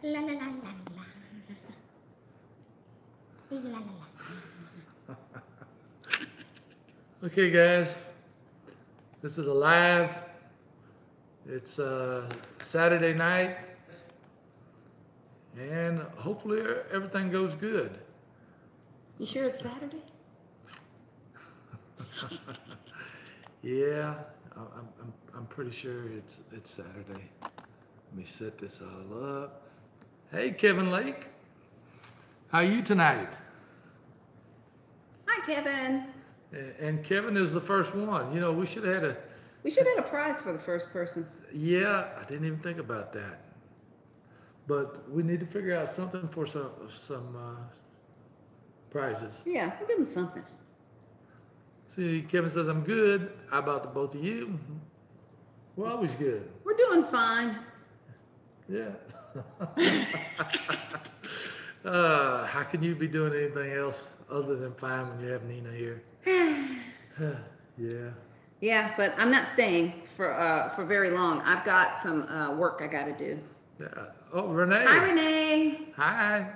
La la la la la. La la la la. Okay, guys, this is a live. It's Saturday night, and hopefully everything goes good. You sure it's Saturday? Yeah, I'm pretty sure it's Saturday. Let me set this all up. Hey, Kevin Lake, how are you tonight? Hi, Kevin. And Kevin is the first one. You know, we should have had a prize for the first person. Yeah, I didn't even think about that. But we need to figure out something for some prizes. Yeah, we'll give him something. See, Kevin says I'm good. How about the both of you? We're always good. We're doing fine. Yeah. How can you be doing anything else other than fine when you have Nina here? Yeah. Yeah, but I'm not staying for very long. I've got some work I got to do. Yeah. Oh, Renee. Hi, Renee. Hi.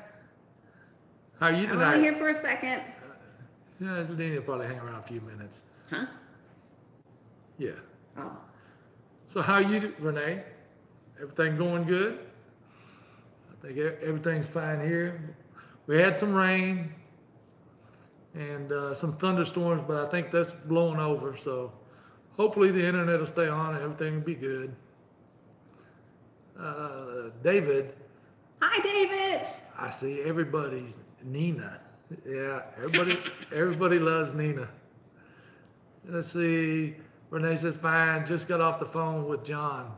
How are you I'm tonight? only here for a second. Yeah, Nina will probably hang around a few minutes. Huh? Yeah. Oh. So how are you, Renee? Everything going good? I think everything's fine here. We had some rain and some thunderstorms, but I think that's blowing over. So hopefully the internet will stay on and everything will be good. David. Hi, David. I see everybody's Nina. Yeah, everybody loves Nina. Let's see. Renee says, fine, just got off the phone with John.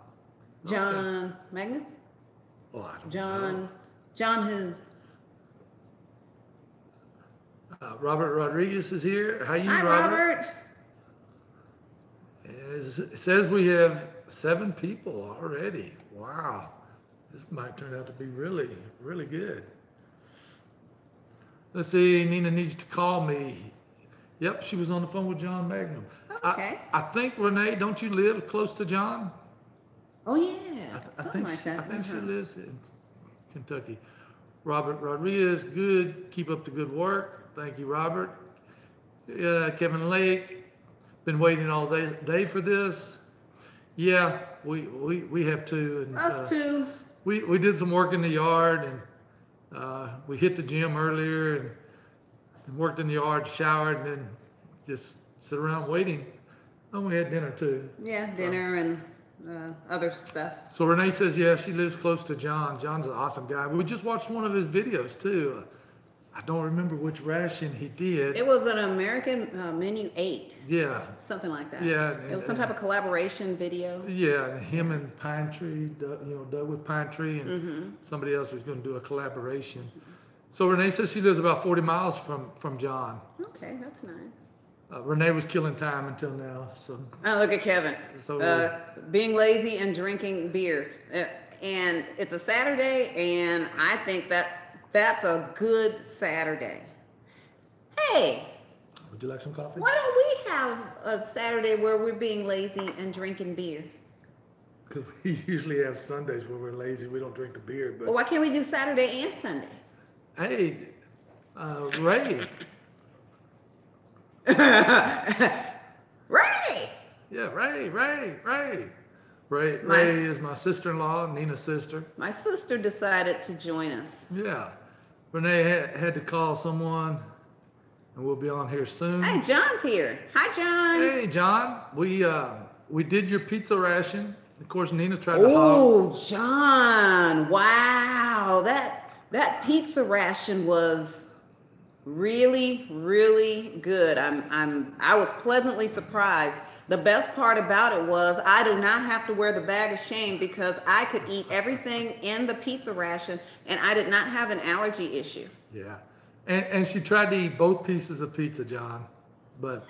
John Okay. Magnet? Oh, I don't know. John who? Robert Rodriguez is here. How you, Hi, Robert? It says we have 7 people already. Wow. This might turn out to be really, really good. Let's see, Nina needs to call me. Yep, she was on the phone with John Magnum. Okay. I think, Renee, don't you live close to John? Oh, yeah. Something like that. I think she lives in Kentucky. Robert Rodriguez, good. Keep up the good work. Thank you, Robert. Kevin Lake, been waiting all day for this. Yeah, we have too. And, us too. We did some work in the yard, and we hit the gym earlier and worked in the yard, showered, and then just sit around waiting. And we had dinner too. Yeah, dinner and other stuff. So Renee says, yeah, she lives close to John. John's an awesome guy. We just watched one of his videos too. I don't remember which ration he did. It was an American Menu 8. Yeah. Something like that. Yeah. It was some type of collaboration video. Yeah, him and Pine Tree, Doug with Pine Tree, and somebody else was going to do a collaboration. So Renee says she lives about 40 miles from John. Okay, that's nice. Renee was killing time until now. So. Oh, look at Kevin. So, being lazy and drinking beer. And it's a Saturday, and I think that's a good Saturday. Hey. Would you like some coffee? Why don't we have a Saturday where we're being lazy and drinking beer? Because we usually have Sundays where we're lazy. We don't drink the beer. But Well, why can't we do Saturday and Sunday? Hey, Ray. Ray! Yeah, Ray is my sister-in-law, Nina's sister. My sister decided to join us. Yeah. Renee had to call someone, and we'll be on here soon. Hey, John's here. Hi, John. Hey, John. We did your pizza ration. Of course, Nina tried to hog. Oh, John. Wow. That pizza ration was really, really good. I was pleasantly surprised. The best part about it was I do not have to wear the bag of shame because I could eat everything in the pizza ration and I did not have an allergy issue. Yeah. And she tried to eat both pieces of pizza, John. But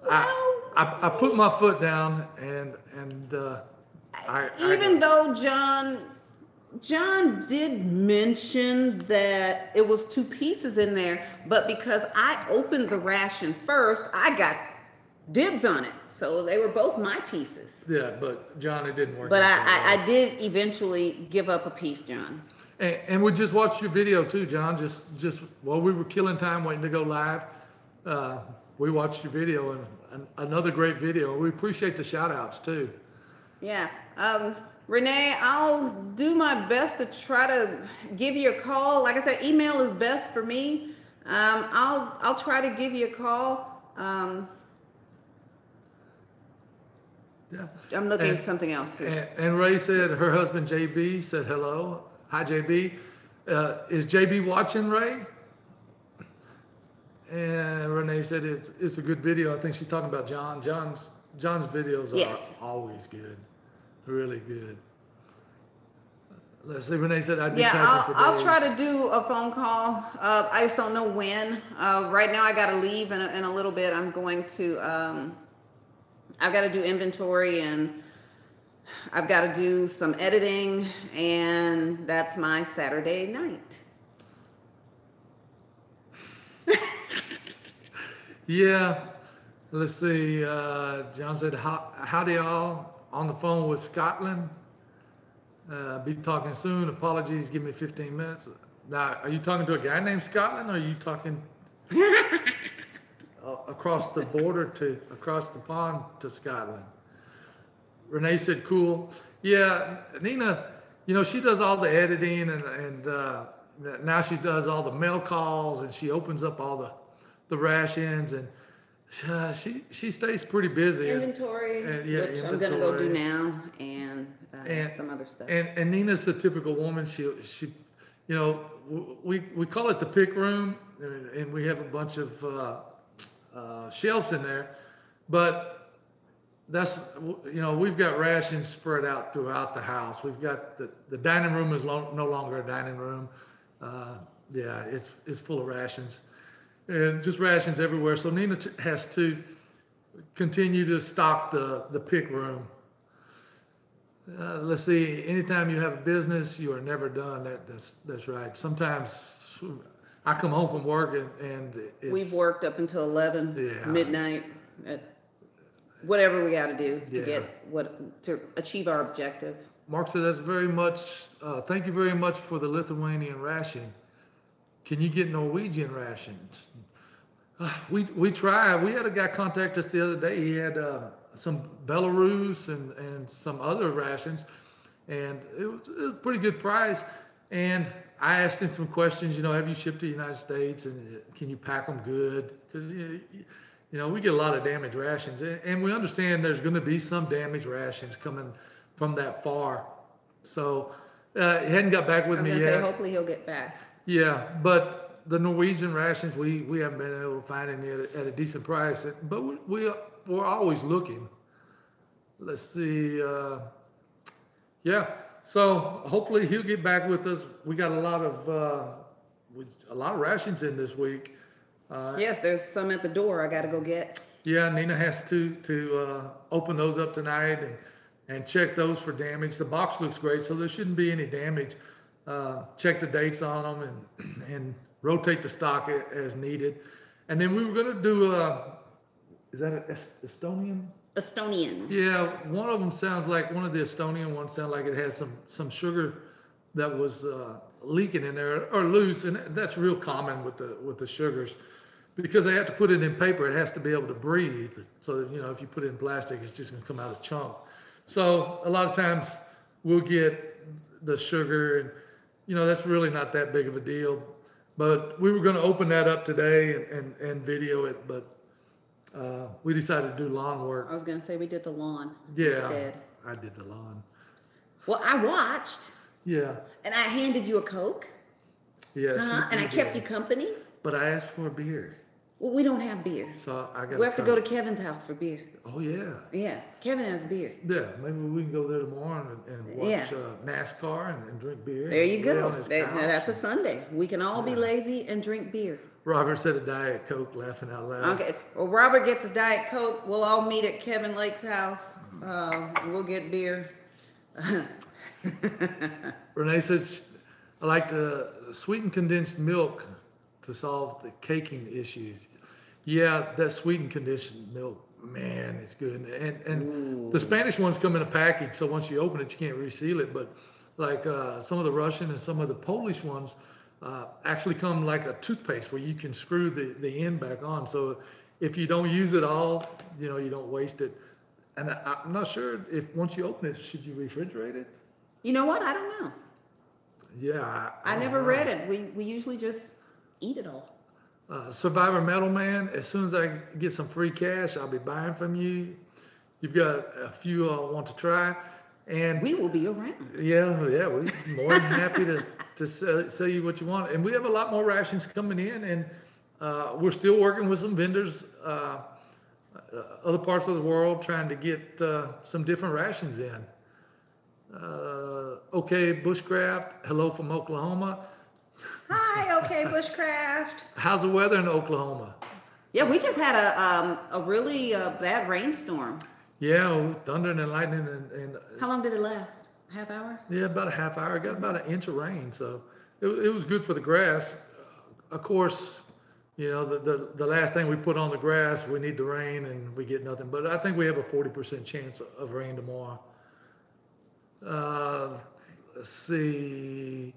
I put my foot down and even though John did mention that it was 2 pieces in there, but because I opened the ration first, I got dibs on it. So they were both my pieces. Yeah, but John, it didn't work. But out that way. I did eventually give up a piece, John. And we just watched your video too, John. Just while we were killing time waiting to go live, we watched your video, and another great video. We appreciate the shout outs too. Yeah. Renee, I'll do my best to try to give you a call. Like I said, email is best for me. I'll try to give you a call. Yeah. I'm looking at something else too. And Ray said her husband JB said hello. Hi JB. Is JB watching, Ray? And Renee said it's a good video. I think she's talking about John. John's videos are always good, really good. Let's see. Renee said I'd be typing for days. I'll try to do a phone call. I just don't know when. Right now I got to leave in a little bit. I'm going to. I've got to do inventory, and I've got to do some editing, and that's my Saturday night. Yeah, let's see. John said, howdy y'all, on the phone with Scotland. Be talking soon. Apologies, give me 15 minutes. Now, are you talking to a guy named Scotland, or are you talking across the border across the pond to Scotland? Renee said, cool. Yeah, Nina, she does all the editing, and now she does all the mail calls, and she opens up all the rations, and she stays pretty busy. Inventory, which I'm going to go do now, and some other stuff. And Nina's the typical woman. She we call it the pick room, and we have a bunch of shelves in there, but that's, we've got rations spread out throughout the house. We've got the dining room is no longer a dining room. Yeah, it's full of rations, and just rations everywhere. So Nina has to continue to stock the pick room. Let's see. Anytime you have a business, you are never done. That's right. Sometimes I come home from work and we've worked up until 11 midnight. Whatever we got to do to achieve our objective. Mark said that's very much. Thank you very much for the Lithuanian ration. Can you get Norwegian rations? We try. We had a guy contact us the other day. He had some Belarus and some other rations, and it was a pretty good price. And I asked him some questions. Have you shipped to the United States, and can you pack them good? Because we get a lot of damaged rations, and we understand there's going to be some damaged rations coming from that far. So he hadn't got back with me yet. Hopefully he'll get back. Yeah, but the Norwegian rations, we haven't been able to find any at a decent price. But we're always looking. Let's see. So hopefully he'll get back with us. We got a lot of rations in this week. Yes, there's some at the door I got to go get. Yeah, Nina has to open those up tonight and check those for damage. The box looks great, so there shouldn't be any damage. Check the dates on them and rotate the stock as needed. And then we were going to do, is that an Estonian? Estonian. Yeah, one of them sounds like, one of the Estonian ones sound like it has some sugar that was leaking in there or loose, and that's real common with the sugars. Because they have to put it in paper, it has to be able to breathe. So, if you put it in plastic, it's just going to come out a chunk. So a lot of times we'll get the sugar, and, that's really not that big of a deal. But we were going to open that up today and video it, but we decided to do lawn work. I was going to say we did the lawn instead. I did the lawn. Well, I watched. Yeah. And I handed you a Coke. Yes. And I kept you company. But I asked for a beer. Well, we don't have beer. So I got. We have to go to Kevin's house for beer. Oh yeah. Yeah, Kevin has beer. Yeah, maybe we can go there tomorrow and watch NASCAR and drink beer. There you go. That's a Sunday. We can all be lazy and drink beer. Robert said a Diet Coke, laughing out loud. Okay. Well, Robert gets a Diet Coke. We'll all meet at Kevin Lake's house. We'll get beer. Renee says, I like the sweetened condensed milk to solve the caking issues. Yeah, that sweetened condensed milk Man, it's good. And Ooh. the Spanish ones come in a package, so once you open it, you can't reseal it. But like some of the Russian and some of the Polish ones actually come like a toothpaste where you can screw the end back on. So if you don't use it all, you know, you don't waste it. And I'm not sure if once you open it, should you refrigerate it? You know what? I don't know. Yeah. I never read it. We usually just eat it all. Survivor Metal Man, as soon as I get some free cash, I'll be buying from you. You've got a few I want to try. And we will be around. Yeah, we're more than happy to sell you what you want. And we have a lot more rations coming in, and we're still working with some vendors, other parts of the world, trying to get some different rations in. Okay, Bushcraft, hello from Oklahoma. Hi, okay, Bushcraft. How's the weather in Oklahoma? Yeah, we just had a really bad rainstorm. Yeah, thunder and lightning and how long did it last? Half hour? Yeah, about a half hour. Got about an inch of rain, so it was good for the grass. Of course, you know, the last thing we put on the grass, we need the rain, and we get nothing. But I think we have a 40% chance of rain tomorrow. Let's see,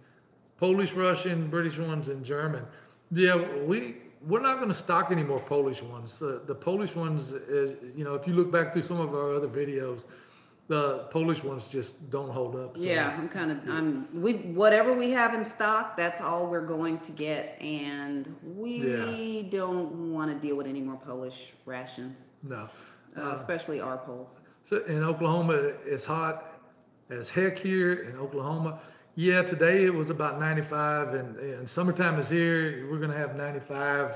Polish, Russian, British ones, and German. Yeah, we're not going to stock any more Polish ones. The Polish ones, is, you know, if you look back through some of our other videos, the Polish ones just don't hold up. So. Yeah, whatever we have in stock, that's all we're going to get, and we don't want to deal with any more Polish rations. No, especially our Poles. So in Oklahoma, it's hot as heck here in Oklahoma. Yeah, today it was about 95, and summertime is here. We're going to have 95.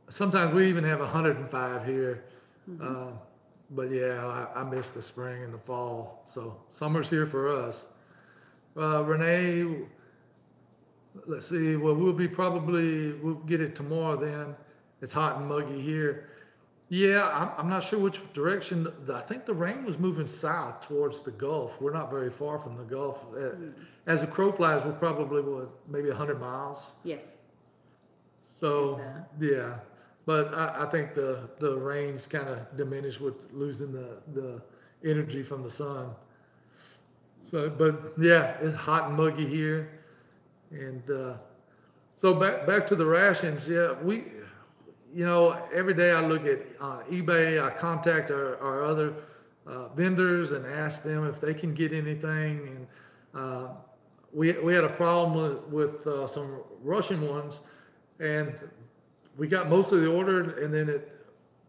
Sometimes we even have 105 here. Mm-hmm. But yeah, I miss the spring and the fall. So summer's here for us. Renee, let's see. Well, we'll get it tomorrow then. It's hot and muggy here. Yeah, I'm not sure which direction. I think the rain was moving south towards the Gulf. We're not very far from the Gulf. As the crow flies, we're probably, maybe 100 miles? Yes. So, yeah. But I think the rains kind of diminish with losing the energy from the sun. So, but yeah, it's hot and muggy here. And so back to the rations, yeah, you know, every day I look at on eBay, I contact our other vendors and ask them if they can get anything. And we had a problem with some Russian ones, and we got most of the order, and then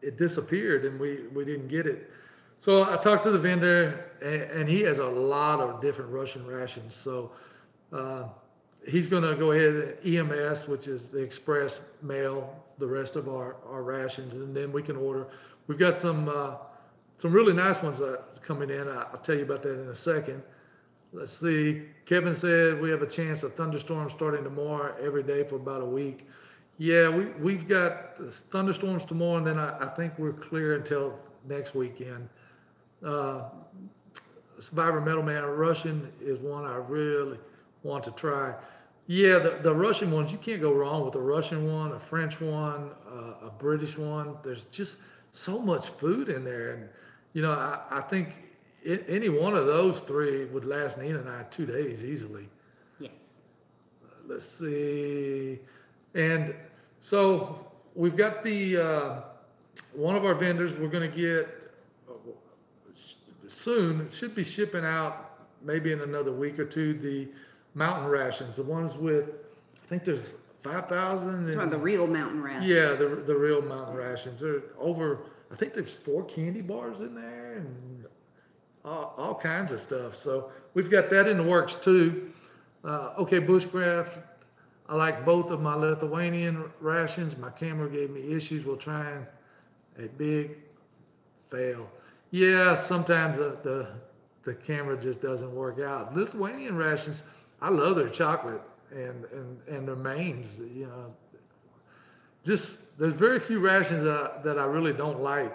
it disappeared, and we didn't get it. So I talked to the vendor, and he has a lot of different Russian rations. So he's going to go ahead and EMS, which is the express mail, the rest of our rations, and then we can order. We've got some really nice ones coming in. I'll tell you about that in a second. Let's see. Kevin said we have a chance of thunderstorms starting tomorrow every day for about a week. Yeah, we've got thunderstorms tomorrow, and then I think we're clear until next weekend. Survivor Metal Man Russian is one I really want to try. Yeah, the Russian ones, you can't go wrong with a Russian one, a French one, a British one. There's just so much food in there. And, you know, I think any one of those three would last Nina and I 2 days easily. Yes. Let's see. And so we've got one of our vendors we're going to get soon, should be shipping out maybe in another week or two, the mountain rations, the ones with, I think there's 5,000. The real mountain rations. Yeah, the real mountain rations. They're over, I think there's 4 candy bars in there and all kinds of stuff. So we've got that in the works too. Okay, Bushcraft, I like both of my Lithuanian rations. My camera gave me issues while trying a big fail. Yeah, sometimes the camera just doesn't work out. Lithuanian rations, I love their chocolate and their mains. You know, just there's very few rations that I really don't like.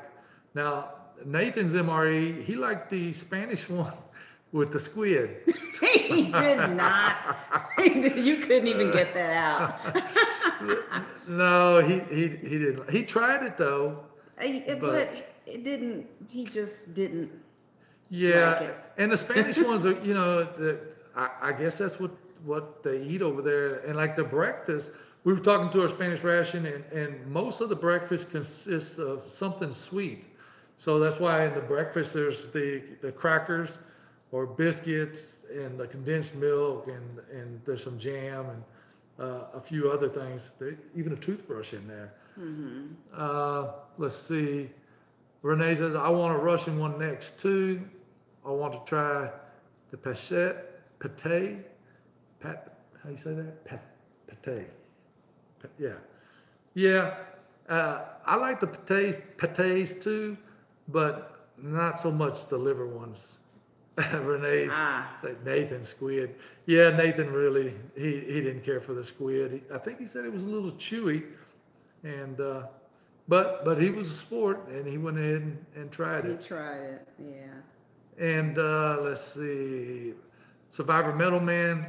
Now Nathan's MRE, he liked the Spanish one with the squid. He did not. You couldn't even get that out. No, he didn't. He tried it though. But it didn't. He just didn't. Yeah, like it. and the Spanish ones are, you know, I guess that's what they eat over there. And like the breakfast, we were talking to our Spanish ration, and most of the breakfast consists of something sweet. So that's why in the breakfast there's the crackers or biscuits and the condensed milk, and there's some jam and a few other things. Even a toothbrush in there. Let's see. Renee says, I want a Russian one next too. I want to try the pate. How you say that? Pate. Yeah. Yeah. I like the pates too, but not so much the liver ones. Renee, like Nathan squid. Yeah, Nathan really, he didn't care for the squid. I think he said it was a little chewy, and but he was a sport, and he went ahead and tried it. He tried it, yeah. And let's see, Survivor Metal Man,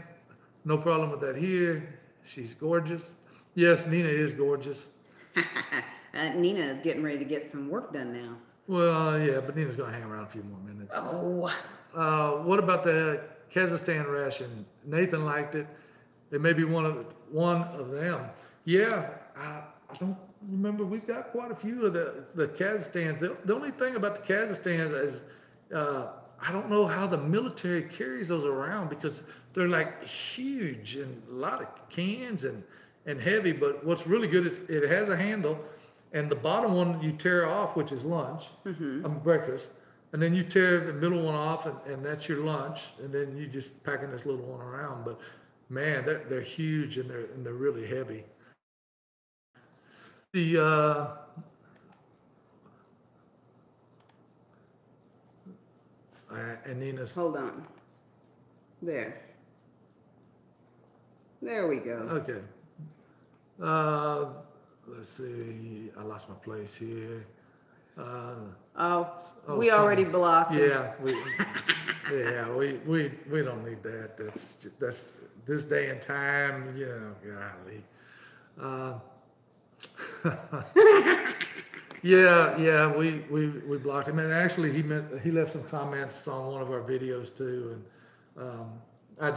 no problem with that here. She's gorgeous. Yes, Nina is gorgeous. Nina is getting ready to get some work done now. Well, yeah, but Nina's gonna hang around a few more minutes. Oh. What about the Kazakhstan ration? Nathan liked it. It may be one of them. Yeah, I don't remember. We've got quite a few of the Kazakhstans. The only thing about the Kazakhstans is I don't know how the military carries those around, because they're like huge and a lot of cans and heavy. But what's really good is it has a handle, and the bottom one you tear off, which is lunch, breakfast. And then you tear the middle one off, and that's your lunch. And then you just packing this little one around. But man, they're huge, and they're really heavy. And Nina's. Hold on. There we go. Okay. Let's see. I lost my place here. We already blocked it. Yeah, we don't need that. That's this day and time, you know, golly. Yeah, we blocked him, and actually he left some comments on one of our videos too, and I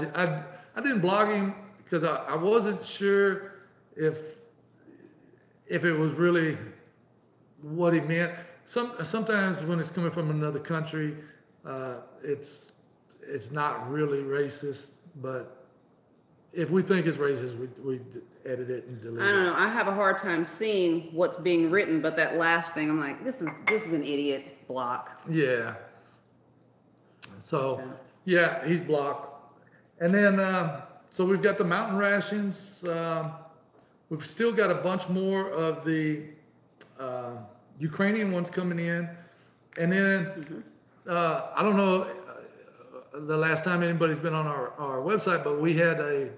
didn't block him because I wasn't sure if it was really what he meant. Sometimes when it's coming from another country, it's not really racist, but if we think it's racist, we edit it and delete it. I don't know. I have a hard time seeing what's being written, but that last thing, I'm like, this is an idiot block. Yeah. So yeah, he's blocked. And then so we've got the mountain rations. We've still got a bunch more of the Ukrainian ones coming in, and then I don't know the last time anybody's been on our website, but we had a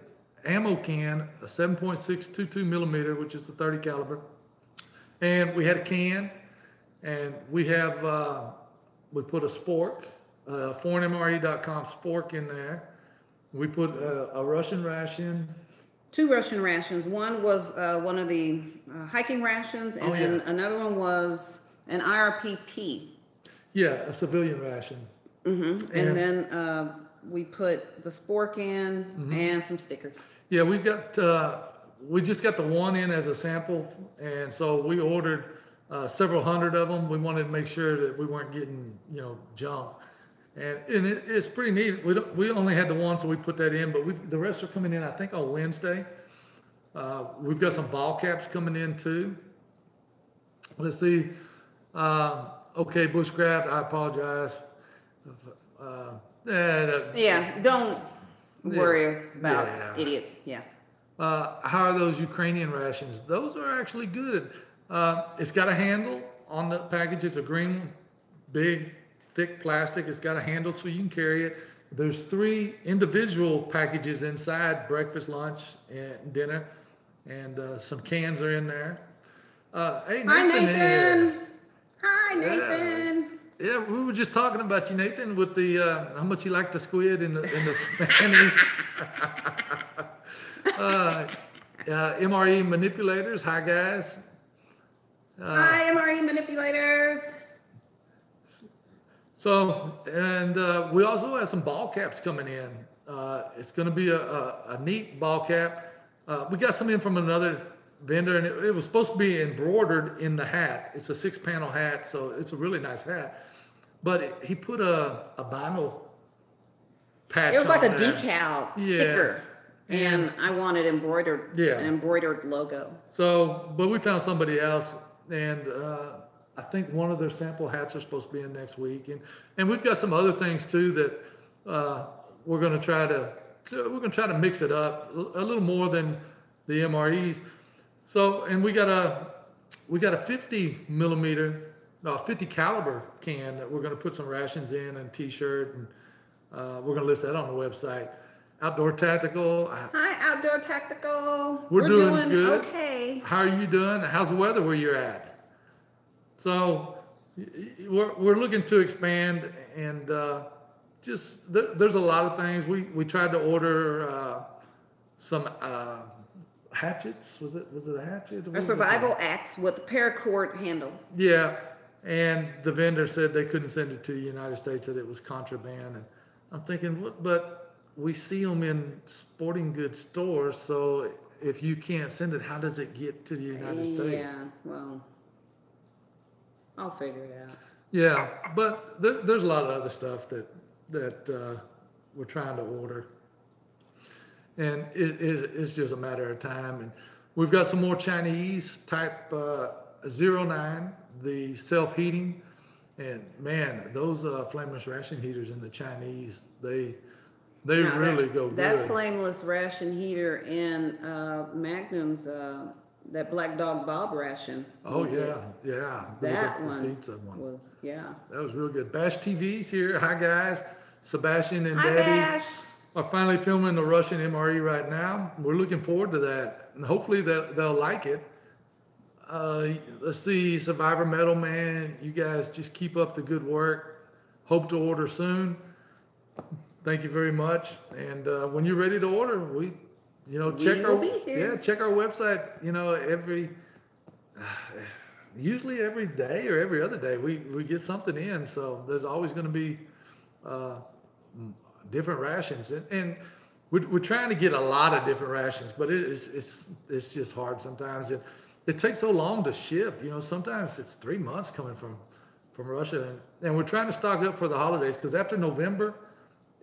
ammo can, a 7.622 millimeter, which is the 30 caliber, and we had a can, and we have we put a spork, ForeignMRE.com spork in there. We put a Russian ration. 2 Russian rations. One was one of the hiking rations, and then another one was an IRPP. Yeah, a civilian ration. And then we put the spork in and some stickers. Yeah, we just got the one in as a sample, and so we ordered several hundred of them. We wanted to make sure that we weren't getting junk. And it's pretty neat. We only had the one, so we put that in, but the rest are coming in, I think, on Wednesday. We've got some ball caps coming in too. Let's see. Okay, Bushcraft, I apologize. Don't worry about idiots. Yeah. How are those Ukrainian rations? Those are actually good. It's got a handle on the package. It's a green, big, thick plastic. It's got a handle so you can carry it. There's 3 individual packages inside: breakfast, lunch, and dinner, and some cans are in there. Hey, Nathan. Hi, Nathan. Hi, Nathan. Yeah, we were just talking about you, Nathan, with the how much you like the squid in the Spanish. MRE manipulators. Hi, guys. Hi, MRE manipulators. So, and we also have some ball caps coming in. It's going to be a neat ball cap. We got some in from another vendor, and it was supposed to be embroidered in the hat. It's a 6-panel hat, so it's a really nice hat. But he put a vinyl patch. It was like on a there. decal sticker, and I wanted embroidered, an embroidered logo. So, but we found somebody else, and I think one of their sample hats are supposed to be in next week, and we've got some other things too that we're going to try to mix it up a little more than the MREs. So, and we got a 50 millimeter, 50 caliber can that we're going to put some rations in and T-shirt, and we're going to list that on the website. Outdoor Tactical. Hi, Outdoor Tactical. We're doing good. Okay. How are you doing? How's the weather where you're at? So we're looking to expand, and just there's a lot of things. We tried to order some hatchets. Was it a hatchet? A survival axe with a paracord handle. Yeah, and the vendor said they couldn't send it to the United States, that it was contraband. And I'm thinking, but we see them in sporting goods stores, so if you can't send it, how does it get to the United States? Yeah, well, I'll figure it out. Yeah, but there's a lot of other stuff that we're trying to order, and it's just a matter of time. And we've got some more Chinese type 09, the self-heating, and man, those flameless ration heaters in the Chinese, they really go good. That flameless ration heater in Magnum's, that Black Dog Bob ration. Oh yeah. That the one pizza one was, yeah. That was real good. Bash TV's here. Hi guys. Sebastian and Hi, Daddy Bash. are finally filming the Russian MRE right now. We're looking forward to that, and hopefully they'll like it. Let's see, Survivor Metal Man, you guys just keep up the good work. Hope to order soon. Thank you very much. And when you're ready to order, check our website. Usually every day or every other day we get something in. So there's always going to be different rations, and we're trying to get a lot of different rations, but it's just hard sometimes. It takes so long to ship. Sometimes it's 3 months coming from Russia, and we're trying to stock up for the holidays, because after November,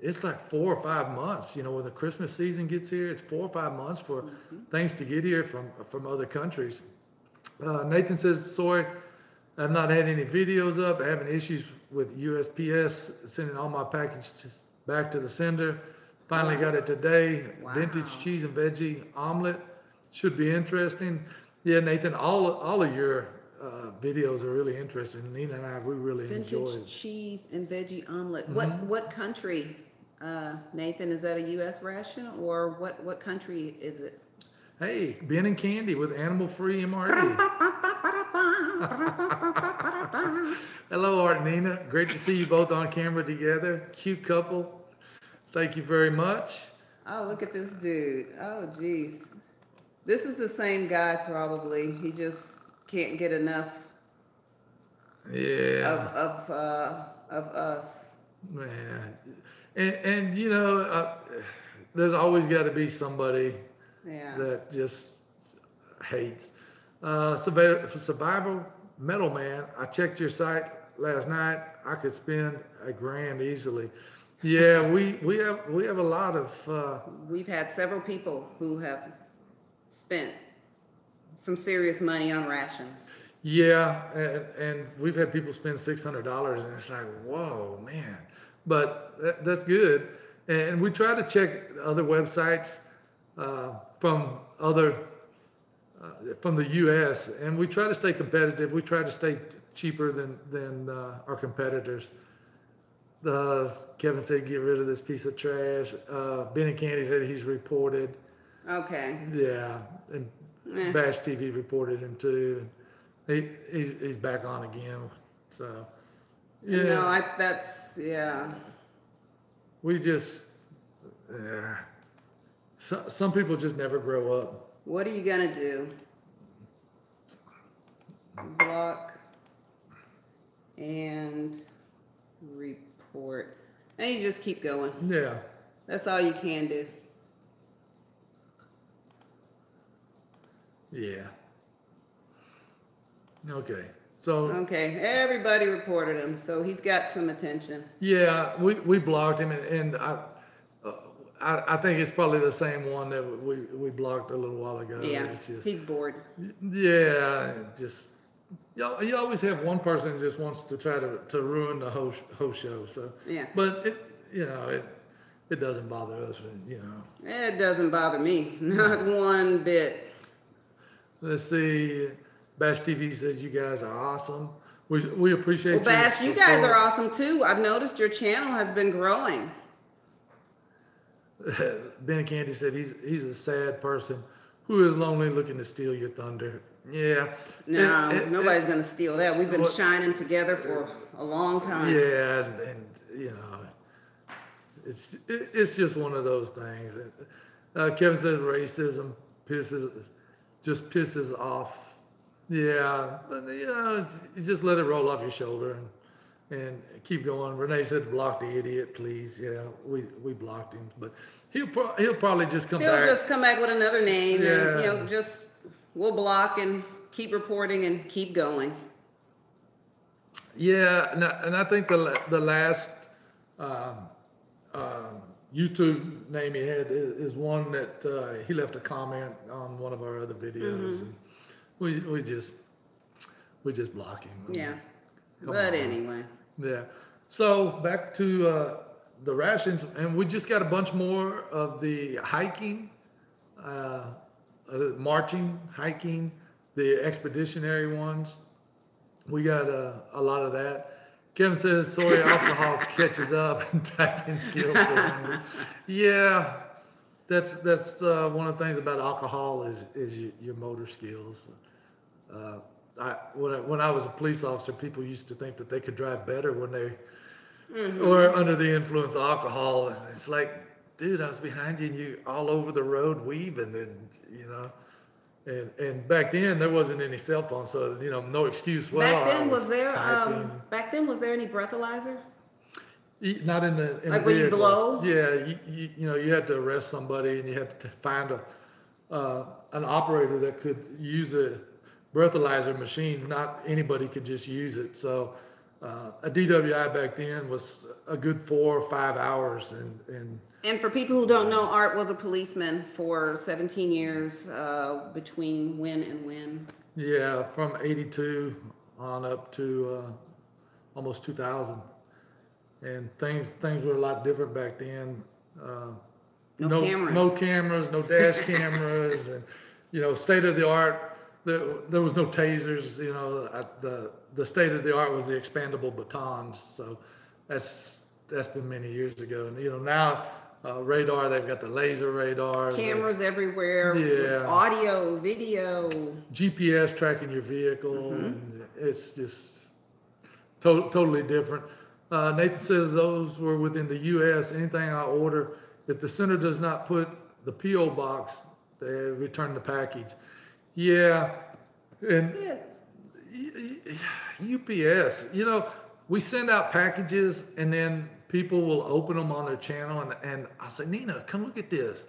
it's like 4 or 5 months. When the Christmas season gets here, it's 4 or 5 months for things to get here from other countries. Nathan says, sorry, I've not had any videos up. I'm having issues with USPS sending all my packages back to the sender. Finally got it today. Wow. Vintage cheese and veggie omelet. Should be interesting. Yeah, Nathan, all of your videos are really interesting. Nina and I, we really enjoy it. Vintage cheese and veggie omelet. What country, Nathan? Is that a U.S. ration, or what country is it? Hey, Ben and Candy with Animal-Free MRE. Hello, Art and Nina. Great to see you both on camera together. Cute couple. Thank you very much. Oh, look at this dude. Oh, geez. This is the same guy, probably. He just can't get enough of us. Man. And there's always got to be somebody that just hates. Survival Metal Man, I checked your site last night. I could spend $1,000 easily. Yeah, we have a lot of. We've had several people who have spent some serious money on rations. Yeah, and we've had people spend $600, and it's like, whoa, man. But that's good. And we try to check other websites from the U.S., and we try to stay competitive. We try to stay cheaper than our competitors. Kevin said, get rid of this piece of trash. Ben and Candy said he's reported. Okay. Yeah, and Bash TV reported him too. He's back on again. So, yeah. No, We just, some people just never grow up. What are you gonna do? Block and report. And you just keep going. Yeah. That's all you can do. Yeah. Okay. So. Okay, everybody reported him, so he's got some attention. Yeah, we blocked him, and I think it's probably the same one that we blocked a little while ago. Yeah, It's just, he's bored. Yeah, just you always have one person that just wants to try to ruin the whole show. So Yeah, but it doesn't bother us, it doesn't bother me, not one bit. Let's see. Bash TV says you guys are awesome. We appreciate. Well, Bash, you guys are awesome too. I've noticed your channel has been growing. Ben Candy said he's a sad person who is lonely looking to steal your thunder. Yeah. No, nobody's going to steal that. We've been shining together for a long time. Yeah, and it's just one of those things. Kevin says racism pisses off. Yeah, but you just let it roll off your shoulder and keep going. Renee said, "Block the idiot, please." Yeah, we blocked him, but he'll probably just come back. He'll just come back with another name, and we'll block and keep reporting and keep going. Yeah, and I think the last YouTube name he had is one that he left a comment on one of our other videos. And we just block him. Yeah, but anyway. Yeah. So back to the rations, and we just got a bunch more of the hiking, marching, hiking, the expeditionary ones. We got a lot of that. Kevin says, "Sorry, alcohol catches up and typing skills." Yeah, that's one of the things about alcohol is your motor skills. When I was a police officer, people used to think that they could drive better when they were under the influence of alcohol. And it's like, dude, I was behind you and you all over the road weaving, and back then there wasn't any cell phone, so no excuse. Well, back then was there any breathalyzer? Not in the like when you blow. Yeah, you had to arrest somebody and you had to find an operator that could use a breathalyzer machine. Not anybody could just use it. So a DWI back then was a good 4 or 5 hours. And for people who don't know, Art was a policeman for 17 years, between when and when? Yeah, from 82 on up to almost 2000. And things were a lot different back then. No cameras. No cameras, no dash cameras, and state of the art. There was no tasers. The state of the art was the expandable batons. So that's been many years ago. And now radar, they've got the laser radar. Cameras everywhere. Yeah. Audio, video. GPS tracking your vehicle. And it's just totally different. Nathan says those were within the U.S. Anything I order, if the center does not put the P.O. box, they return the package. Yeah, and UPS, we send out packages and then people will open them on their channel and I say, Nina, come look at this.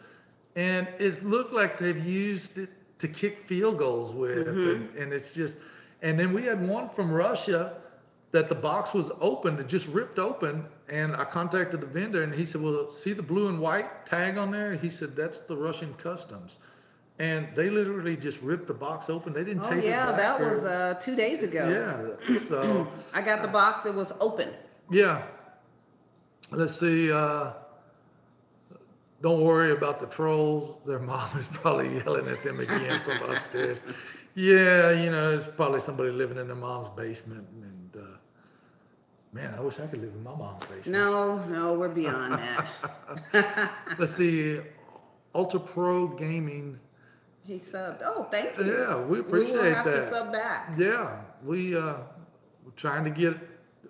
And it's looked like they've used it to kick field goals with. And it's just, and then we had one from Russia that the box was open, it just ripped open, and I contacted the vendor and he said, well, see the blue and white tag on there? He said, that's the Russian customs. And they literally just ripped the box open. They didn't take it back. That was 2 days ago. Yeah, so. I got the box, it was open. Yeah. Let's see, don't worry about the trolls. Their mom is probably yelling at them again from upstairs. Yeah, it's probably somebody living in their mom's basement. And man, I wish I could live in my mom's basement. No, we're beyond that. Let's see, Ultra Pro Gaming. He subbed. Oh, thank you. Yeah, we appreciate that. We will have to sub back. Yeah, we're trying to get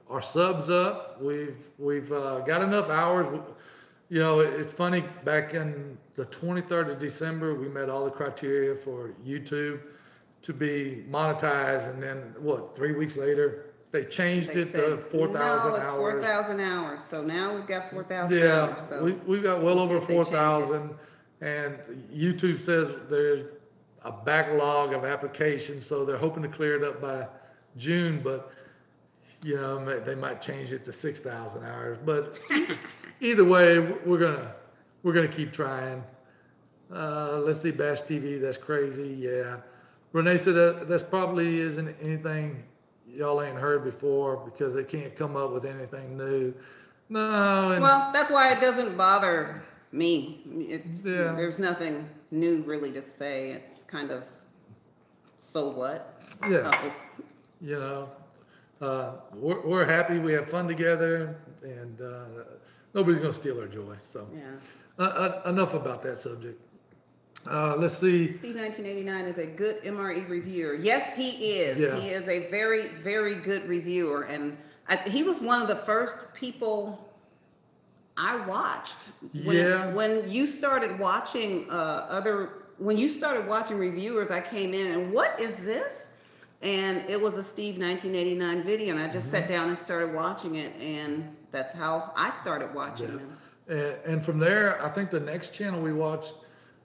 our subs up. We've got enough hours. It's funny. Back in the 23rd of December, we met all the criteria for YouTube to be monetized, and then 3 weeks later, they changed They it said, to 4,000 no, it's hours. 4,000 hours. So now we've got 4,000 Yeah, hours. So we've got well we'll see over if they change it. 4,000, and YouTube says there's a backlog of applications, so they're hoping to clear it up by June, but you know, they might change it to 6,000 hours. But either way, we're gonna keep trying. Let's see, Bash TV, that's crazy, yeah. Renee said that's probably isn't anything y'all ain't heard before because they can't come up with anything new. No, and Well, that's why it doesn't bother me. Yeah. There's nothing new really to say. It's kind of, so what? Yeah. So, you know, we're happy, we have fun together, and nobody's gonna steal our joy. So yeah. enough about that subject. Let's see. Steve 1989 is a good MRE reviewer. Yes, he is. Yeah. He is a very, very good reviewer, and he was one of the first people I watched. When you started watching when you started watching reviewers, I came in and what is this? And it was a Steve 1989 video, and I just sat down and started watching it, and that's how I started watching them. And from there, I think the next channel we watched,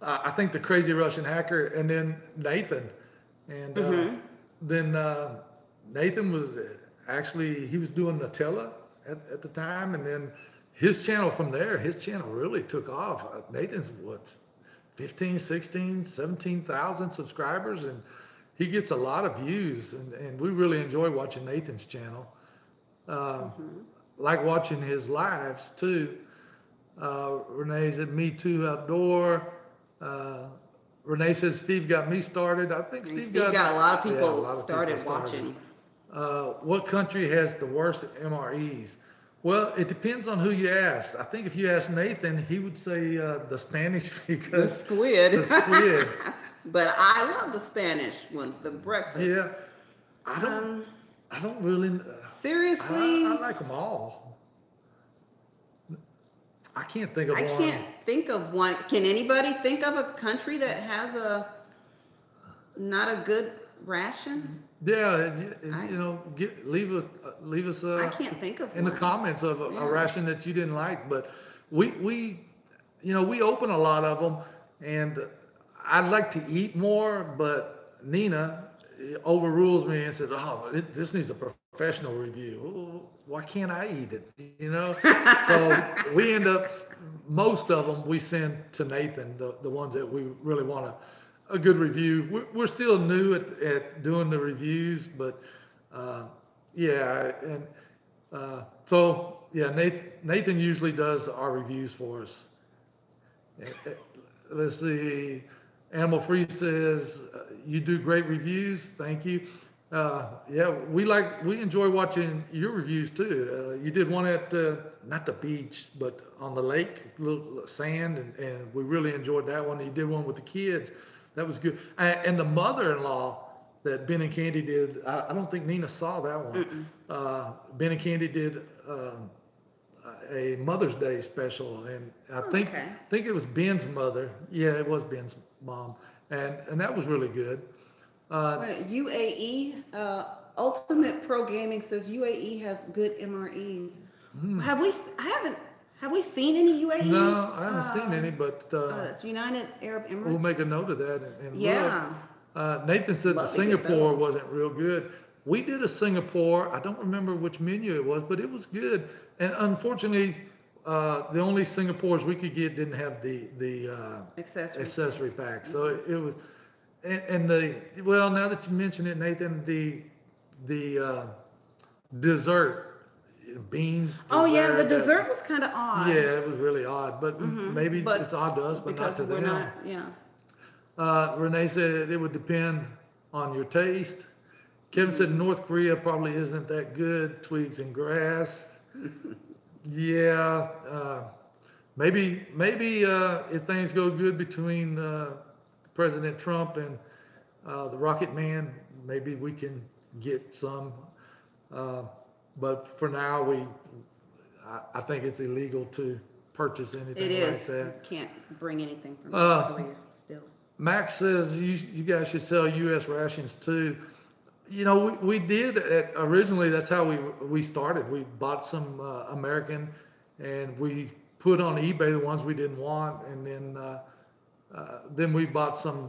I think the Crazy Russian Hacker, and then Nathan, and then Nathan was actually, he was doing Nutella at the time, and then his channel from there, his channel really took off. Nathan's what, 15, 16, 17,000 subscribers, and he gets a lot of views, and we really enjoy watching Nathan's channel. Like watching his lives too. Renee said, me too, outdoor. Renee said, Steve got me started. I think Steve got a lot of people a lot of started people watching. What country has the worst MREs? Well, it depends on who you ask. I think if you ask Nathan, he would say the Spanish because The squid. The squid. But I love the Spanish ones, the breakfast. Yeah, I don't really. Seriously, I like them all. I can't think of one. I can't think of one. Can anybody think of a country that has not a good ration? Yeah, you know, leave us. I can't think of in one. the comments of a ration that you didn't like, but we open a lot of them, and I'd like to eat more, but Nina overrules me and says, "Oh, this needs a professional review." Oh, why can't I eat it? You know, so we end up most of them we send to Nathan, the ones that we really want a good review. We're still new at doing the reviews, but Nathan usually does our reviews for us. Let's see. Animal Free says, you do great reviews. Thank you. We enjoy watching your reviews too. You did one at, not the beach, but on the lake, little sand, and we really enjoyed that one. You did one with the kids. That was good. And the mother-in-law that Ben and Candy did, I don't think Nina saw that one. Ben and Candy did a Mother's Day special, and I think it was Ben's mother. Yeah, it was Ben's mom, and that was really good. UAE, Ultimate Pro Gaming says UAE has good MREs. Have we seen any UAE? No, I haven't seen any, but it's United Arab Emirates. we'll make a note of that. And yeah. Nathan said Love the to get Singapore those. wasn't real good. We did a Singapore. I don't remember which menu it was, but it was good. And unfortunately, the only Singapores we could get didn't have the accessory pack. So it was, and now that you mention it, Nathan, the dessert, beans. Oh yeah, the dessert was kind of odd. Yeah, it was really odd, but maybe it's odd to us, but not to them. Renee said it would depend on your taste. Kevin said North Korea probably isn't that good. Twigs and grass. Yeah, maybe if things go good between President Trump and the Rocket Man, maybe we can get some. But for now, I think it's illegal to purchase anything like that. You can't bring anything from North Korea still. Max says you guys should sell U.S. rations too. You know, we did originally. That's how we started. We bought some American, and we put on eBay the ones we didn't want, and then we bought some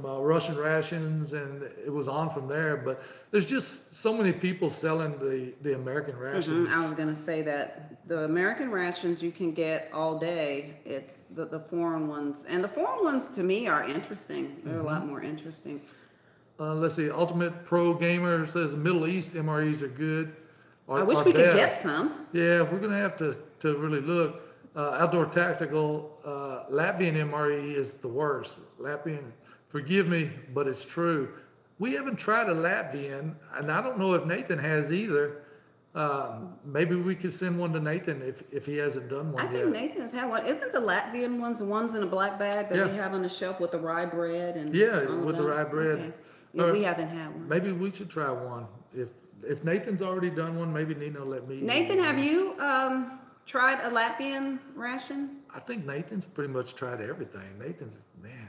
Russian rations, and it was on from there. But there's just so many people selling the American rations. I was gonna say that the American rations you can get all day. It's the foreign ones, and the foreign ones to me are interesting. They're a lot more interesting. Let's see. Ultimate Pro Gamer says Middle East MREs are good. I wish we could get some. Yeah, we're gonna have to really look. Outdoor Tactical Latvian MRE is the worst. Latvian, forgive me, but it's true. We haven't tried a Latvian, and I don't know if Nathan has either. Maybe we could send one to Nathan if he hasn't done one I yet. think Nathan's had one. Isn't the Latvian ones the ones in a black bag that we have on the shelf with the rye bread and all with that? the rye bread. Okay. Yeah, we haven't had one. Maybe we should try one. If Nathan's already done one, maybe Nino let me. Nathan, have you tried a Latvian ration? I think Nathan's pretty much tried everything. Nathan's, man,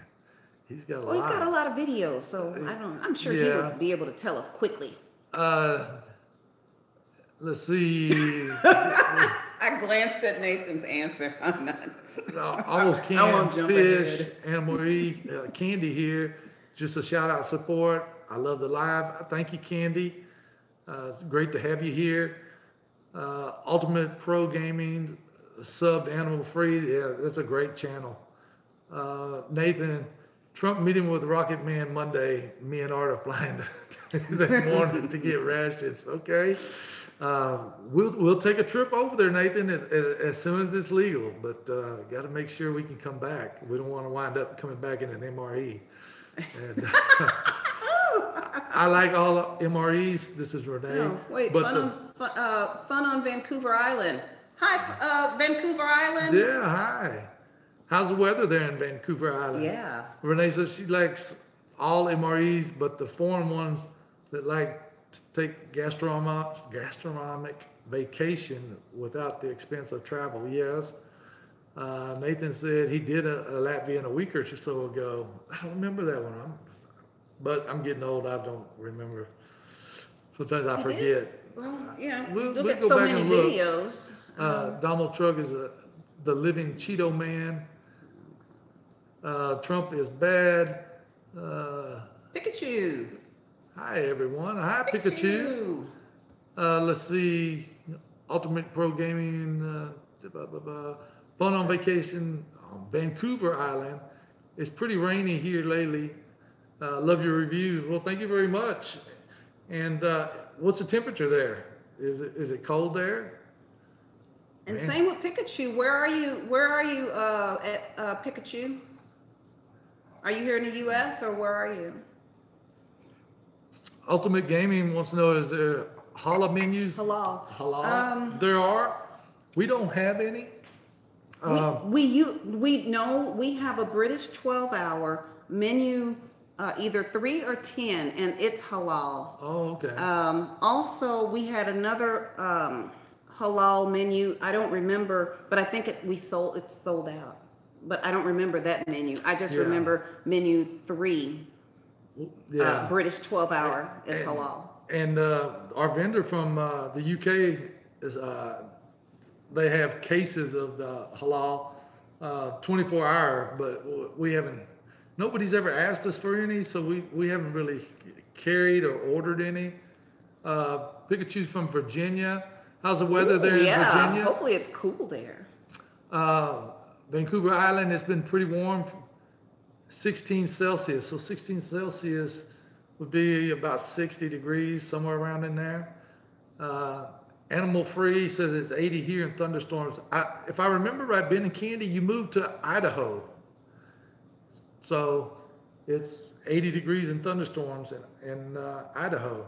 he's got a lot. Well, he's got a lot of videos, so I'm sure he would be able to tell us quickly. Let's see. I glanced at Nathan's answer. I'm not. All those canned fish, Anne-Marie, Candy here. Just a shout out support. I love the live. Thank you, Candy. It's great to have you here. Ultimate Pro Gaming, subbed Animal Free. Yeah, that's a great channel. Nathan, Trump meeting with Rocket Man Monday. Me and Art are flying that morning to get rations. Okay. We'll take a trip over there, Nathan, as soon as it's legal. But got to make sure we can come back. We don't want to wind up coming back in an MRE. And I like all MREs. This is Renee. No, wait. Fun on Vancouver Island. Hi, Vancouver Island. Yeah, hi. How's the weather there in Vancouver Island? Yeah. Renee says she likes all MREs, but the foreign ones that like to take gastronomic vacation without the expense of travel. Yes. Nathan said he did a Latvian a week or so ago. I don't remember that one. But I'm getting old. I don't remember. Sometimes I forget. Well, yeah. We'll Look at go so back many and look. videos. Donald Trump is the living Cheeto man. Trump is bad. Pikachu. Hi, everyone. Hi, Pikachu. Let's see. Ultimate Pro Gaming. Fun on vacation on Vancouver Island. It's pretty rainy here lately. Love your reviews. Well, thank you very much. And what's the temperature there? Is it cold there? And same with Pikachu. Where are you at Pikachu? Are you here in the U.S. or where are you? Ultimate Gaming wants to know, is there halal menus? Halal. Halal. There are. We don't have any. We have a British 12-hour menu, either 3 or 10, and it's halal. Oh, okay. Also, we had another halal menu. I don't remember, but I think it's sold out. But I don't remember that menu. I just remember menu 3. Yeah. British 12-hour is halal. And our vendor from the UK is. They have cases of the halal 24-hour, but we haven't. Nobody's ever asked us for any, so we haven't really carried or ordered any. Pikachu's from Virginia. How's the weather there in Virginia? Hopefully it's cool there. Vancouver Island has been pretty warm, 16 Celsius. So 16 Celsius would be about 60 degrees, somewhere around in there. Animal Free says it's 80 here in thunderstorms. If I remember right, Ben and Candy, you moved to Idaho. So it's 80 degrees in thunderstorms in Idaho.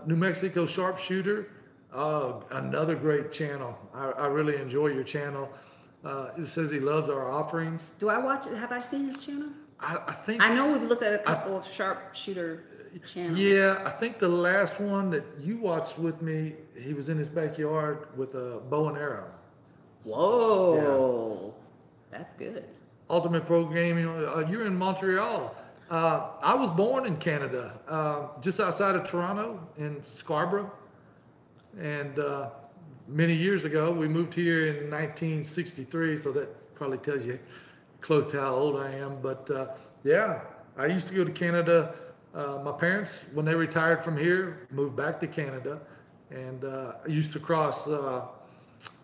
New Mexico Sharpshooter, another great channel. I really enjoy your channel. It says he loves our offerings. Do I watch it? Have I seen his channel? I think. I know we've looked at a couple of Sharpshooter channels. Yeah, I think the last one that you watched with me, he was in his backyard with a bow and arrow. Whoa, that's good. Ultimate Pro Gaming, you're in Montreal. I was born in Canada, just outside of Toronto in Scarborough. And many years ago, we moved here in 1963, so that probably tells you close to how old I am. But yeah, I used to go to Canada. My parents, when they retired from here, moved back to Canada. And I used to cross,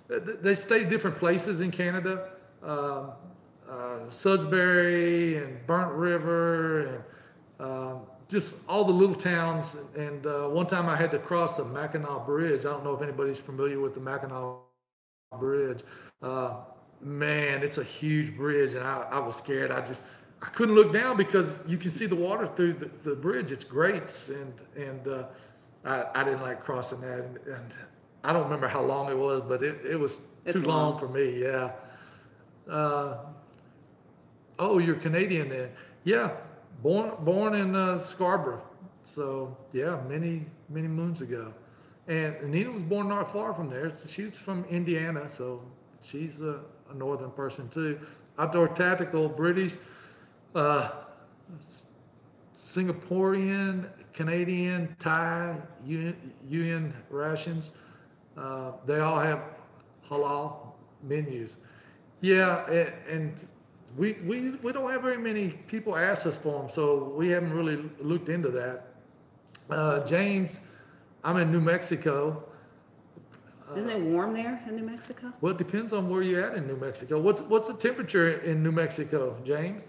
they stayed different places in Canada. Sudbury and Burnt River and just all the little towns. And one time I had to cross the Mackinac Bridge. I don't know if anybody's familiar with the Mackinac Bridge. Man, it's a huge bridge, and I was scared. I couldn't look down because you can see the water through the bridge. It's great, and I didn't like crossing that. And I don't remember how long it was, but it was too long for me. Yeah. Oh, you're Canadian then? Yeah, born in Scarborough. So yeah, many moons ago. And Nina was born not far from there. She's from Indiana, so she's a northern person too. Outdoor tactical, British, Singaporean, Canadian, Thai, UN rations. They all have halal menus. Yeah, and we don't have very many people ask us for them, so we haven't really looked into that. James, I'm in New Mexico. Isn't it warm there in New Mexico? Well, it depends on where you're at in New Mexico. What's the temperature in New Mexico, James?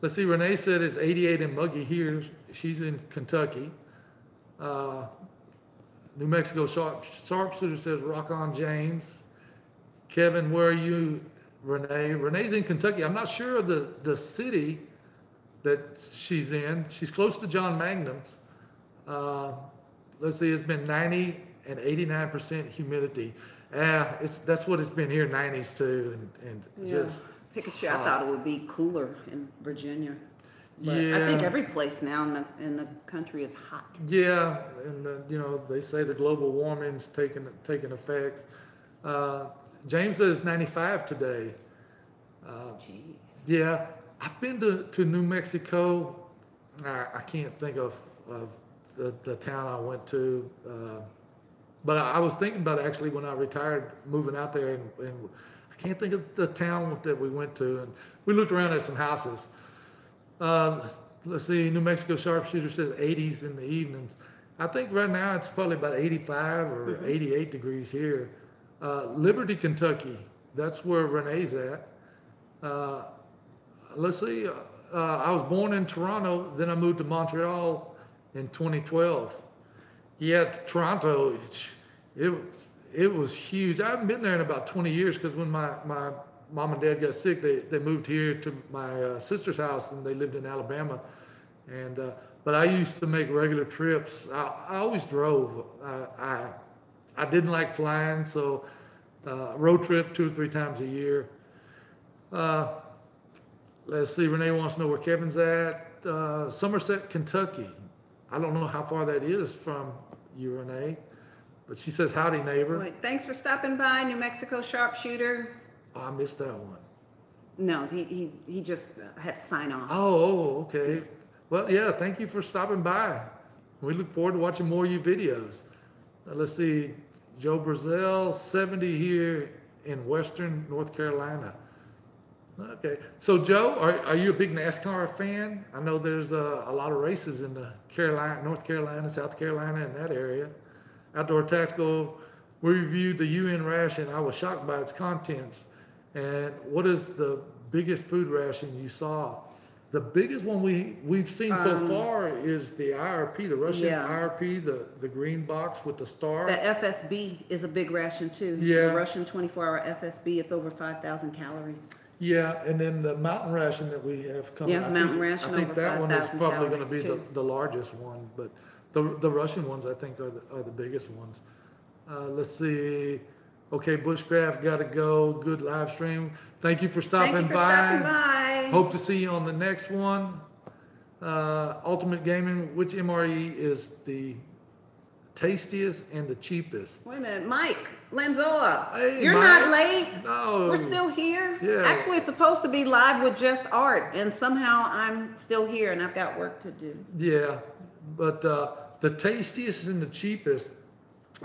Let's see, Renee said it's 88 and muggy here. She's in Kentucky. New Mexico Sharpshooter says, rock on, James. Kevin, where are you, Renee? Renee's in Kentucky. I'm not sure of the city that she's in. She's close to John Magnum's. Let's see, it's been 90 and 89% humidity. That's what it's been here, 90s too, and Yeah. just Picture, I thought it would be cooler in Virginia. But Yeah. I think every place now in the country is hot. yeah, and they say the global warming's taking effect. James says 95 today. Jeez. Yeah, I've been to New Mexico. I can't think of the town I went to, but I was thinking about it actually when I retired, moving out there, and I can't think of the town that we went to, and we looked around at some houses. Let's see, New Mexico Sharpshooter says 80s in the evenings. I think right now it's probably about 85 or 88 degrees here. Liberty, Kentucky, that's where Renee's at. Let's see, I was born in Toronto, then I moved to Montreal in 2012. Yeah, Toronto, it was huge. I haven't been there in about 20 years because when my mom and dad got sick, they moved here to my sister's house, and they lived in Alabama. And but I used to make regular trips. I always drove. I didn't like flying, so road trip 2 or 3 times a year. Let's see, Renee wants to know where Kevin's at. Somerset, Kentucky. I don't know how far that is from you, Renee, but she says, howdy, neighbor. Wait, thanks for stopping by, New Mexico Sharpshooter. Oh, I missed that one. No, he just had to sign off. Oh, okay. Well, yeah, thank you for stopping by. We look forward to watching more of your videos. Let's see, Joe Brazil, 70 here in Western North Carolina. Okay, so Joe, are you a big NASCAR fan? I know there's a lot of races in the North Carolina, South Carolina, in that area. Outdoor Tactical, we reviewed the UN ration. I was shocked by its contents. And what is the biggest food ration you saw? The biggest one we've seen so far is the IRP, the Russian IRP, the green box with the star. The FSB is a big ration too. Yeah. The Russian 24-hour FSB, it's over 5,000 calories. Yeah, and then the mountain ration that we have coming. Yeah, mountain ration I think over that one is 5,000 probably going to calories, be too. the largest one, but the Russian ones I think are the biggest ones. Let's see. Okay, Bushcraft, got to go. Good live stream. Thank you for stopping by. Thank you for stopping by. Hope to see you on the next one. Ultimate Gaming, which MRE is the tastiest and the cheapest. Wait a minute, Mike Lanzola, Hey, you're Mike. not late. No. We're still here. Yeah. Actually, it's supposed to be live with just art, and somehow I'm still here, and I've got work to do. Yeah, but the tastiest and the cheapest.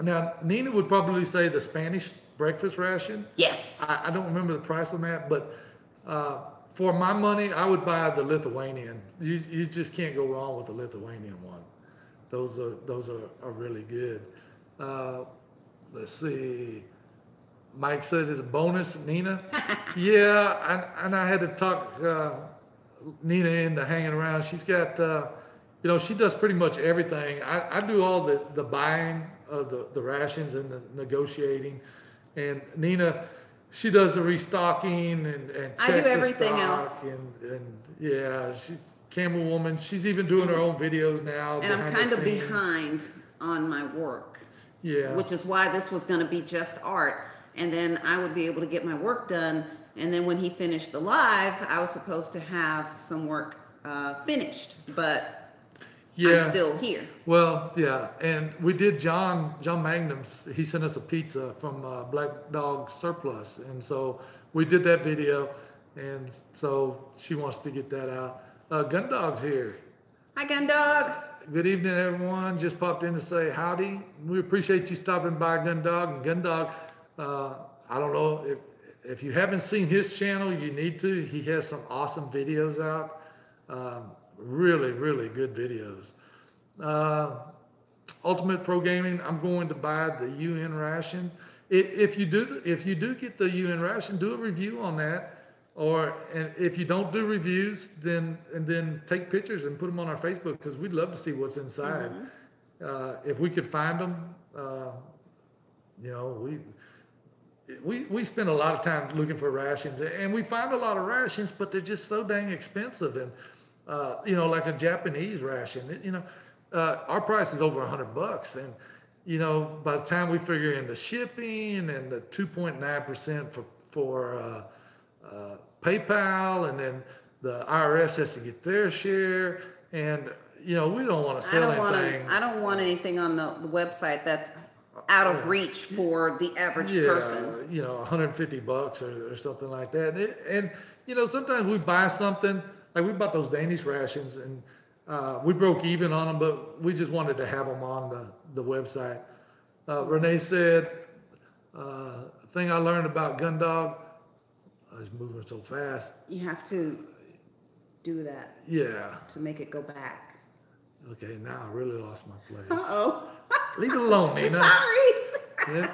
Now, Nina would probably say the Spanish breakfast ration. Yes. I don't remember the price on that, but for my money, I would buy the Lithuanian. You just can't go wrong with the Lithuanian one. Those are really good. Let's see. Mike said it's a bonus, Nina. Yeah, and I had to talk Nina into hanging around. She's got, she does pretty much everything. I do all the buying of the rations and the negotiating, and Nina, she does the restocking and checks I do everything the stock else. and yeah, she's camera woman. She's even doing her own videos now. And I'm kind of behind on my work. Yeah. Which is why this was going to be just art. And then I would be able to get my work done. And then when he finished the live, I was supposed to have some work finished. But yeah. I'm still here. Well, yeah. And we did John Magnum's. He sent us a pizza from Black Dog Surplus. And so we did that video. And so she wants to get that out. Gun Dog's here. Hi, Gun Dog. Good evening, everyone. Just popped in to say howdy. We appreciate you stopping by, Gun Dog. And Gun Dog, I don't know if you haven't seen his channel, you need to. He has some awesome videos out. Really, really good videos. Ultimate Pro Gaming, I'm going to buy the UN ration. If you do get the UN ration, do a review on that. And if you don't do reviews, then take pictures and put them on our Facebook, because we'd love to see what's inside. If we could find them, we spend a lot of time looking for rations, and we find a lot of rations, but they're just so dang expensive. And like a Japanese ration, our price is over $100, and by the time we figure in the shipping and the 2.9% for PayPal, and then the IRS has to get their share, and we don't want to sell anything. I don't want anything on the website that's out of reach for the average person. $150 or something like that. And sometimes we buy something, like we bought those Danish rations, and we broke even on them, but we just wanted to have them on the website. Renee said, thing I learned about Gun Dog, I was moving so fast. You have to do that. Yeah. To make it go back. Okay, now I really lost my place. Uh-oh. Leave it alone, Nina. Sorry.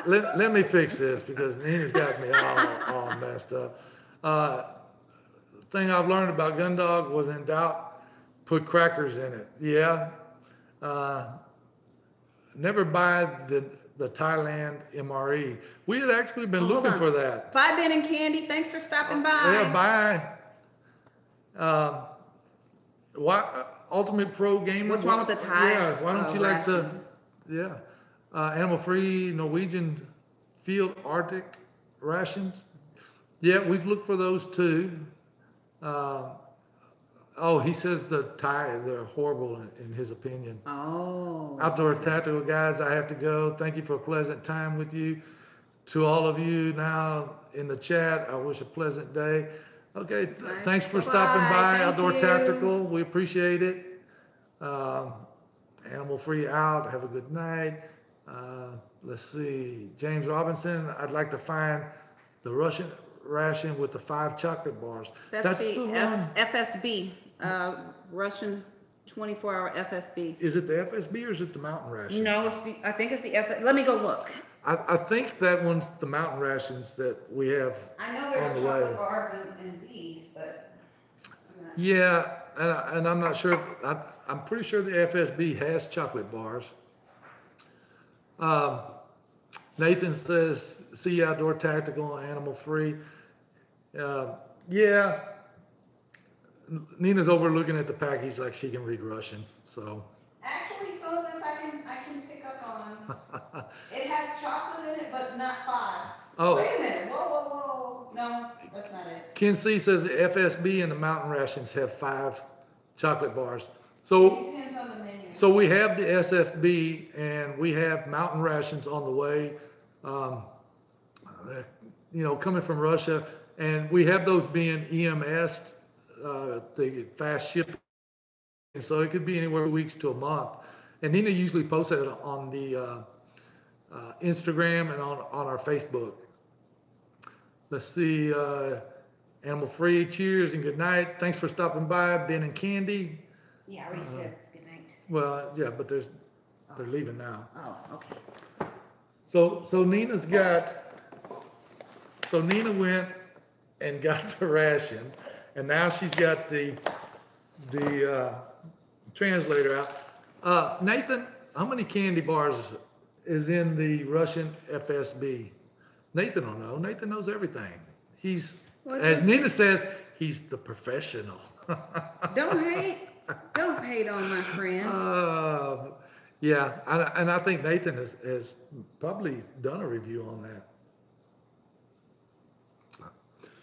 Let me fix this, because Nina's got me all messed up. Thing I've learned about Gun Dog was, in doubt, put crackers in it. Yeah. Never buy the Thailand MRE. We had actually been looking for that. Bye, Ben and Candy. Thanks for stopping by. Yeah, bye. Ultimate Pro Gamer. What's wrong with the Thai? Yeah, why don't you like ration? animal-free Norwegian field Arctic rations? Yeah, we've looked for those too. He says the Thai, they're horrible in his opinion. Oh. Outdoor Tactical guys, I have to go. Thank you for a pleasant time with you. To all of you now in the chat, I wish a pleasant day. Okay, thanks for stopping by, Outdoor Tactical. We appreciate it. Animal Free out. Have a good night. Let's see. James Robinson, I'd like to find the Russian ration with the 5 chocolate bars. That's the one. FSB, Russian 24-hour FSB. Is it the FSB or is it the mountain ration? No, I think it's the Let me go look. I think that one's the mountain rations that we have. I know there's chocolate bars and these, but yeah, and I'm not sure. I'm pretty sure the FSB has chocolate bars. Nathan says, "See you Outdoor Tactical, Animal Free." Yeah. Nina's over looking at the package like she can read Russian. So. Actually, some of this I can pick up on. It has chocolate in it, but not 5. Oh. Wait a minute. Whoa. No, that's not it. Ken C says the FSB and the mountain rations have 5 chocolate bars. So It depends on the menu. So we have the SFB and we have mountain rations on the way, coming from Russia, and we have those being EMS'd, the fast shipping. So it could be anywhere from weeks to a month. And Nina usually posts it on the Instagram and on our Facebook. Let's see, Animal Free, cheers and good night. Thanks for stopping by, Ben and Candy. Yeah, I already said good night. Well, yeah, but they're leaving now. Oh, okay. So Nina went and got the ration, and now she's got the translator out. Nathan, how many candy bars is in the Russian FSB? Nathan don't know. Nathan knows everything. He's, as Nina says, he's the professional. Don't hate on my friend. Yeah, and I think Nathan has probably done a review on that.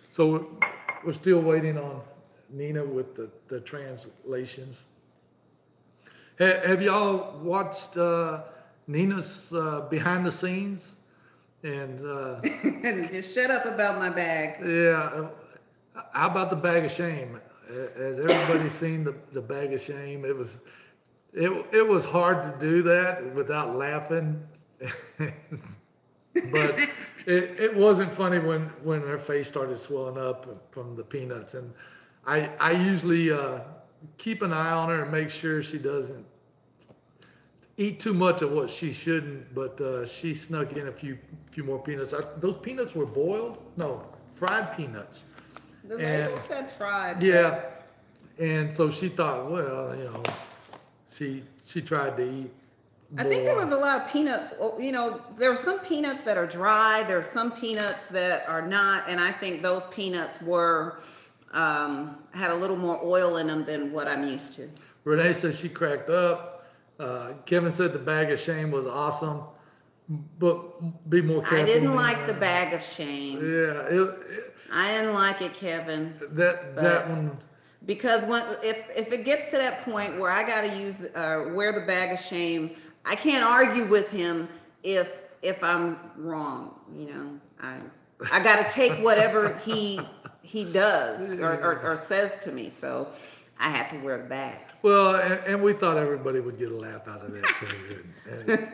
So we're still waiting on Nina with the translations. Have y'all watched Nina's behind the scenes? And just shut up about my bag. Yeah, how about the bag of shame? Has everybody seen the bag of shame? It was hard to do that without laughing, but it wasn't funny when her face started swelling up from the peanuts. And I usually keep an eye on her and make sure she doesn't eat too much of what she shouldn't, but she snuck in a few more peanuts. Those peanuts were boiled? No, fried peanuts. The label said fried. Yeah, and so she thought, well, she tried to eat more. I think there was a lot of peanut, there are some peanuts that are dry, there are some peanuts that are not, and I think those peanuts were, had a little more oil in them than what I'm used to. Renee says she cracked up. Kevin said the bag of shame was awesome, but be more careful. I didn't like the bag of shame. Yeah, I didn't like it, Kevin. That one. Because if it gets to that point where I got to wear the bag of shame, I can't argue with him if I'm wrong. I got to take whatever he does or says to me. So I had to wear the bag. Well, and we thought everybody would get a laugh out of that too. And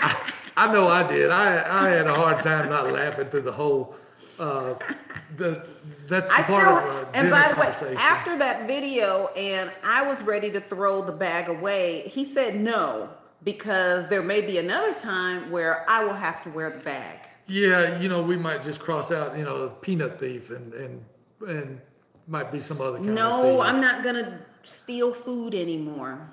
I know I did. I had a hard time not laughing through the whole. That's the part of our and by the way, conversation. After that video, and I was ready to throw the bag away, he said no, because there may be another time where I will have to wear the bag. Yeah, we might just cross out, peanut thief and might be some other kind of thief. No, I'm not gonna steal food anymore.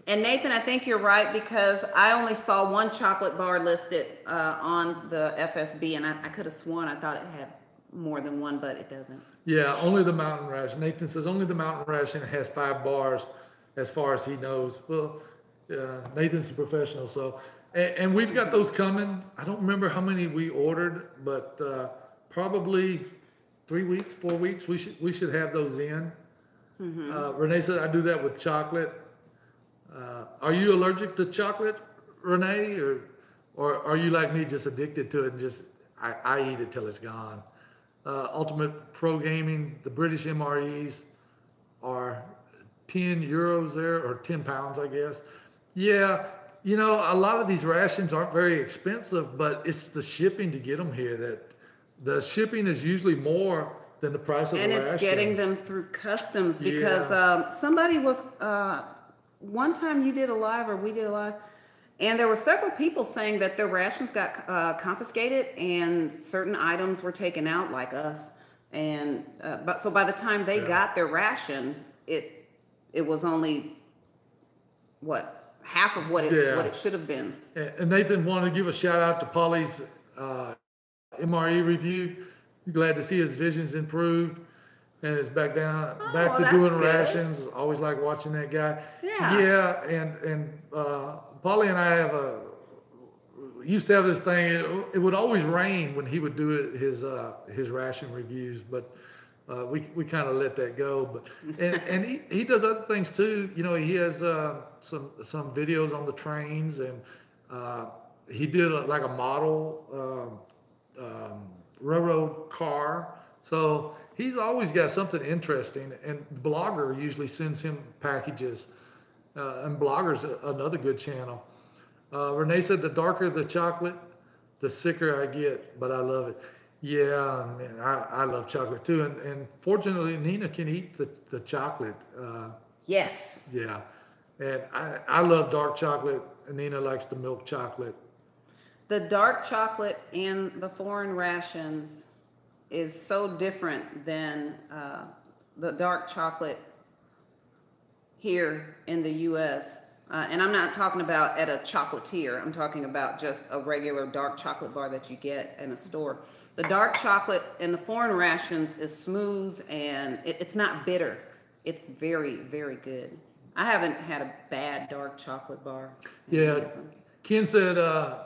And Nathan, I think you're right, because I only saw one chocolate bar listed on the FSB, and I could have sworn I thought it had more than one, but it doesn't. Yeah, only the mountain ration. Nathan says only the mountain ration has 5 bars as far as he knows. Well, Nathan's a professional, so, and we've got those coming. I don't remember how many we ordered, but probably 3 weeks, 4 weeks, we should have those in. Mm-hmm. Renee said I do that with chocolate. Are you allergic to chocolate, Renee, or are you like me, just addicted to it and just I eat it till it's gone? Ultimate Pro Gaming, the British MREs are 10 euros there, or 10 pounds, I guess. Yeah, a lot of these rations aren't very expensive, but it's the shipping to get them here that the shipping is usually more than the price of the ration. And it's getting them through customs, because somebody was, one time you did a live, or we did a live, and there were several people saying that their rations got confiscated and certain items were taken out, like us. And so by the time they got their ration, it was only half of what it should have been. And Nathan wanted to give a shout out to Polly's MRE review. Glad to see his vision's improved and it's back to doing rations. Always like watching that guy. Yeah, and Polly and I used to have this thing. It would always rain when he would do his ration reviews, but we kind of let that go, but and he does other things too. You know, he has some videos on the trains, and he did like a model railroad car. So he's always got something interesting, and Blogger usually sends him packages, and Blogger's another good channel. Renee said the darker the chocolate, the sicker I get, but I love it. Yeah, man, I love chocolate too, and fortunately Nina can eat the chocolate. Yes. Yeah, and I love dark chocolate, and Nina likes the milk chocolate. The dark chocolate in the foreign rations is so different than the dark chocolate here in the U.S. And I'm not talking about at a chocolatier. I'm talking about just a regular dark chocolate bar that you get in a store. The dark chocolate in the foreign rations is smooth, and it's not bitter. It's very, very good. I haven't had a bad dark chocolate bar. Yeah. Ken said,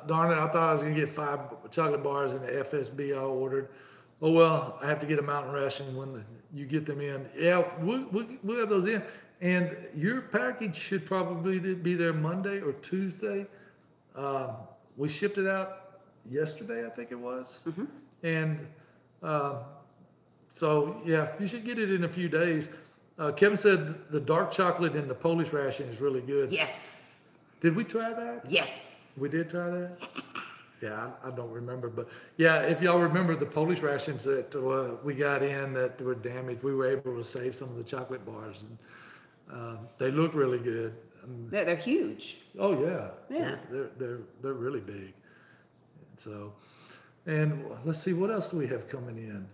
darn it, I thought I was going to get 5 chocolate bars in the FSB I ordered. Oh, well, I have to get a mountain ration when you get them in. Yeah, we'll have those in. And your package should probably be there Monday or Tuesday. We shipped it out yesterday, I think it was. Mm-hmm. And so, yeah, you should get it in a few days. Kevin said the dark chocolate in the Polish ration is really good. Yes. Did we try that? Yes. We did try that? Yeah, I don't remember. But yeah, if y'all remember the Polish rations that we got in that were damaged, we were able to save some of the chocolate bars. And they look really good. They're huge. Oh, yeah. Yeah. They're really big. So, and let's see, what else do we have coming in?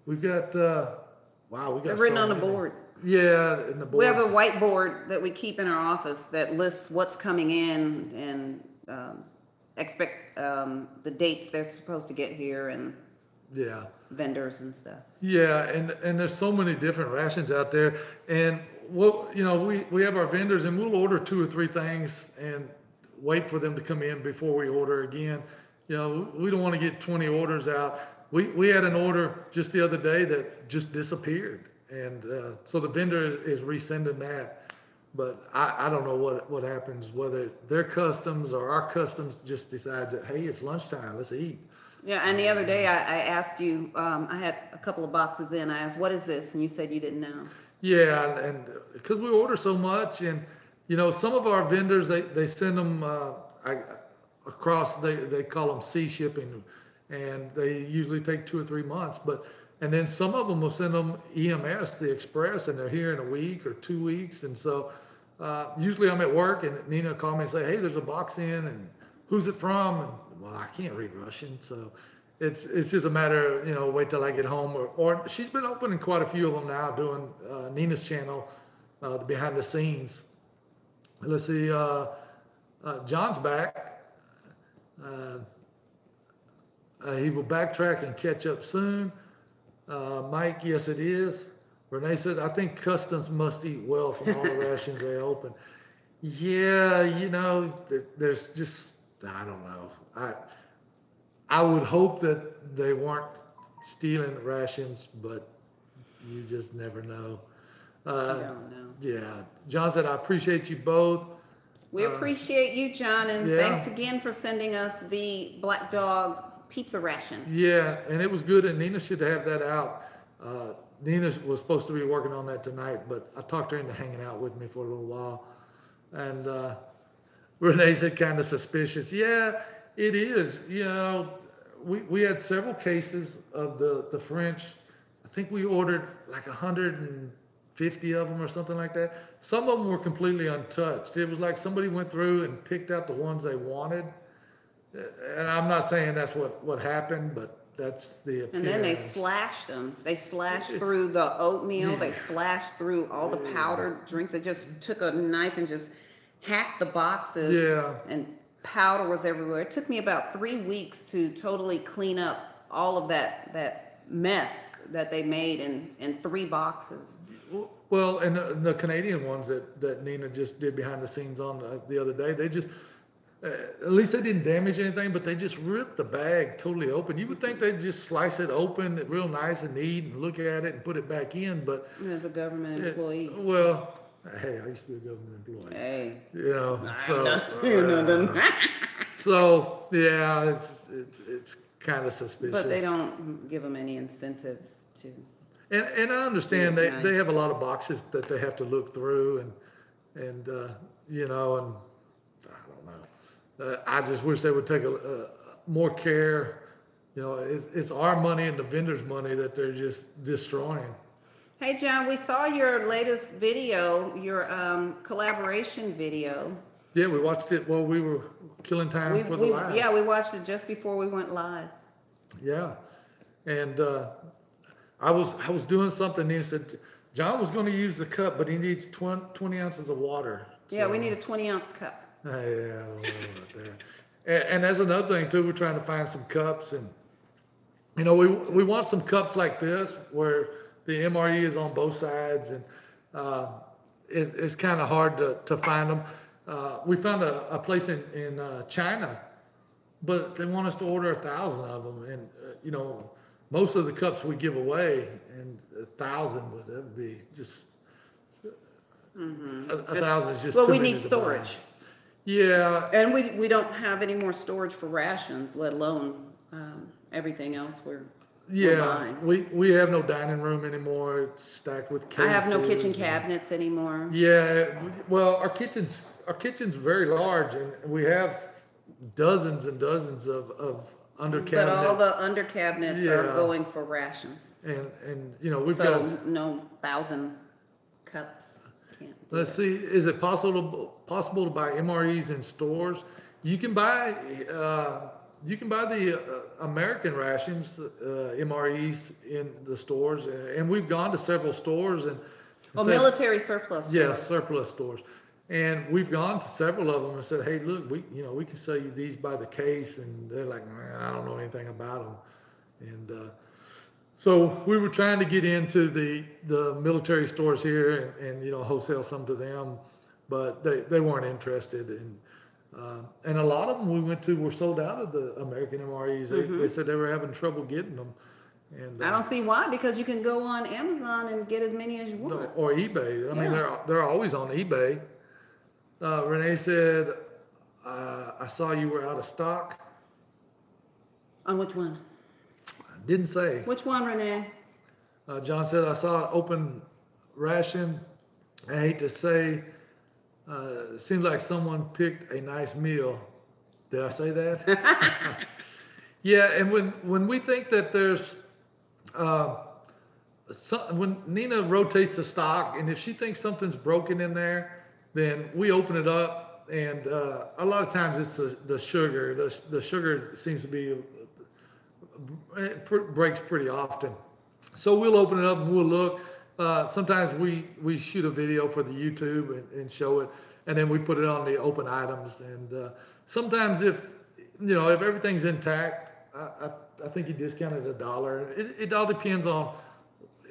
We've got, They're written on the board. Yeah, in the board. We have a whiteboard that we keep in our office that lists what's coming in and expect the dates they're supposed to get here and vendors and stuff. Yeah, and there's so many different rations out there, and we have our vendors, and we'll order 2 or 3 things and wait for them to come in before we order again. You know, we don't want to get 20 orders out. We had an order just the other day that just disappeared. And so the vendor is resending that, but I don't know what happens, whether their customs or our customs just decides that, hey, it's lunchtime, let's eat. Yeah, and the other day I asked you, I had a couple of boxes in, I asked, what is this? And you said you didn't know. Yeah, and because we order so much, and some of our vendors, they send them across, they call them sea shipping, and they usually take 2 or 3 months, and then some of them will send them EMS, the express, and they're here in a week or 2 weeks. And so usually I'm at work, and Nina will call me and say, hey, there's a box in, and who's it from? And, well, I can't read Russian. So it's just a matter of, wait till I get home. Or she's been opening quite a few of them now, doing Nina's channel, the behind the scenes. Let's see, John's back. He will backtrack and catch up soon. Mike, yes, it is. Renee said, I think customs must eat well from all the rations they open. Yeah, there's just, I don't know. I would hope that they weren't stealing rations, but you just never know. I don't know. Yeah. John said, I appreciate you both. We appreciate you, John, and thanks again for sending us the Black Dog pizza ration. Yeah, and it was good, and Nina should have that out. Nina was supposed to be working on that tonight, but I talked her into hanging out with me for a little while. And Renee said kind of suspicious. Yeah, it is. We had several cases of the French. I think we ordered like 150 of them or something like that. Some of them were completely untouched. It was like somebody went through and picked out the ones they wanted. And I'm not saying that's what happened, but that's the appearance. And then they slashed them. They slashed through the oatmeal. They slashed through all the powdered drinks. They just took a knife and just hacked the boxes. Yeah. And powder was everywhere. It took me about 3 weeks to totally clean up all of that mess that they made in 3 boxes. Well, and the Canadian ones that Nina just did behind the scenes on the other day, At least they didn't damage anything, but they just ripped the bag totally open. You would think they'd just slice it open, real nice and neat, and look at it and put it back in. But as a government employee. Well, hey, I used to be a government employee. Hey, you know, I'm not saying nothing. So yeah, it's kind of suspicious. But they don't give them any incentive to. And I understand nice. They have a lot of boxes that they have to look through, and you know, and I don't know. I just wish they would take a more care. You know, it's our money and the vendors' money that they're just destroying. Hey, John, we saw your latest video, your collaboration video. Yeah, we watched it while we were killing time for the live. Yeah, we watched it just before we went live. Yeah, and I was doing something, and he said John was going to use the cup, but he needs 20 ounces of water. So, yeah, we need a 20-ounce cup. Yeah, I don't know about that. And that's another thing too. We're trying to find some cups, and you know, we want some cups like this where the MRE is on both sides, and it's kind of hard to find them. We found a place in China, but they want us to order 1,000 of them, and you know, most of the cups we give away, and 1,000 would be just 1,000 is just. Well, too we many need to storage. buy. Yeah, And we don't have any more storage for rations, let alone everything else we're buying. we have no dining room anymore. It's stacked with cases. I have no kitchen cabinets anymore. Yeah, well, our kitchen's very large, and we have dozens and dozens of under cabinets. But all the under cabinets are going for rations. And you know, we've So got no 1,000 cups. Can't do let's it. see, is it possible to buy MREs in stores? You can buy the American rations, MREs in the stores, and we've gone to several stores and said, military surplus stores. yes, surplus stores, and we've gone to several of them and said, hey, look, we can sell you these by the case, and they're like, man, I don't know anything about them, and so we were trying to get into the military stores here and you know, wholesale some to them, but they weren't interested. And a lot of them we went to were sold out of the American MREs. They said they were having trouble getting them. And I don't see why, because you can go on Amazon and get as many as you want. or eBay. I mean, they're always on eBay. Renee said, I saw you were out of stock. On which one? Didn't say. Which one, Renee? John said, I saw an open ration. I hate to say, it seems like someone picked a nice meal. Did I say that? Yeah, and when we think that there's, when Nina rotates the stock, and if she thinks something's broken in there, then we open it up, and a lot of times it's the sugar. The sugar seems to be, it breaks pretty often. So we'll open it up and we'll look. Sometimes we shoot a video for the YouTube and show it, and then we put it on the open items. And sometimes if everything's intact, I think you discounted $1. It all depends on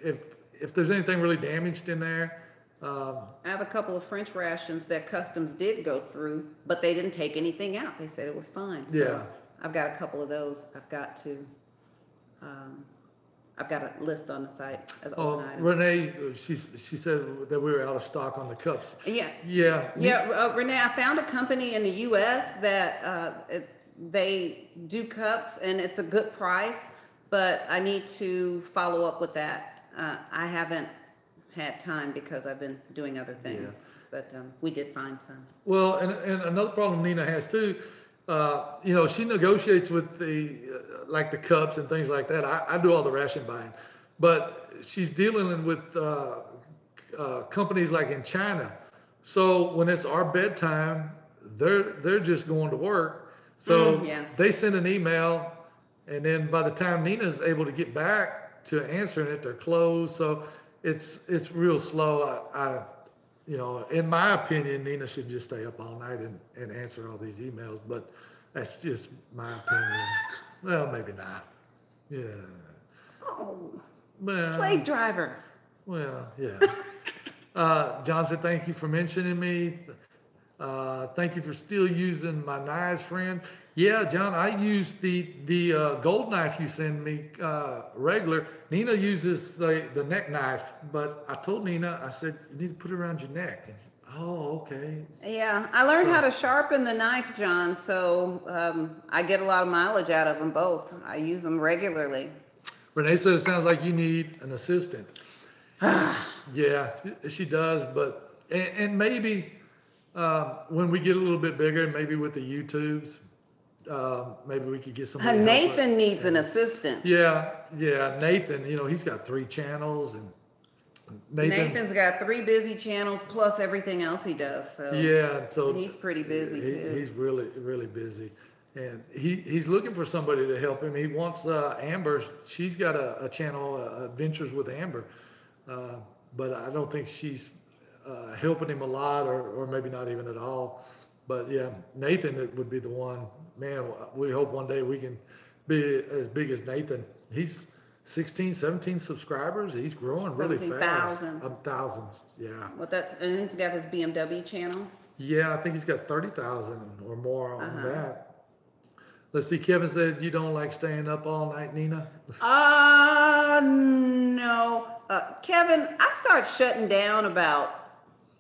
if there's anything really damaged in there. I have a couple of French rations that customs did go through, but they didn't take anything out. They said it was fine. So Yeah. I've got a couple of those. I've got a list on the site as open items. Renee, she said that we were out of stock on the cups. Yeah. Yeah. Renee, I found a company in the U.S. that they do cups, and it's a good price, but I need to follow up with that. I haven't had time because I've been doing other things, but we did find some. Well, and another problem Nina has too, she negotiates with like the cups and things like that. I do all the ration buying, but she's dealing with companies like in China. So when it's our bedtime, they're just going to work. So they send an email, and then by the time Nina's able to get back to answering it, they're closed. So it's real slow. In my opinion, Nina should just stay up all night and answer all these emails, but that's just my opinion. Well, maybe not. Yeah. Oh, well, slave driver. Well, yeah. John said, thank you for mentioning me. Thank you for still using my knives, friend. Yeah, John, I use the gold knife you send me regular. Nina uses the neck knife, but I told Nina, I said, you need to put it around your neck. And she said, oh, okay. Yeah, I learned how to sharpen the knife, John, so I get a lot of mileage out of them both. I use them regularly. Renee said it sounds like you need an assistant. Yeah, she does, but and maybe when we get a little bit bigger, maybe with the YouTubes, maybe we could get somebody. Nathan needs an assistant. Yeah, Nathan, he's got 3 channels, and Nathan's got 3 busy channels plus everything else he does. So yeah, so he's pretty busy too. He's really, really busy. And he's looking for somebody to help him. He wants Amber. She's got a channel, Adventures with Amber, but I don't think she's helping him a lot, or maybe not even at all. But yeah, Nathan would be the one. Man, we hope one day we can be as big as Nathan. He's 16, 17 subscribers. He's growing really fast. 1,000s, yeah. Well, and he's got his BMW channel. Yeah, I think he's got 30,000 or more on that. Let's see, Kevin said you don't like staying up all night, Nina? No. Kevin, I start shutting down about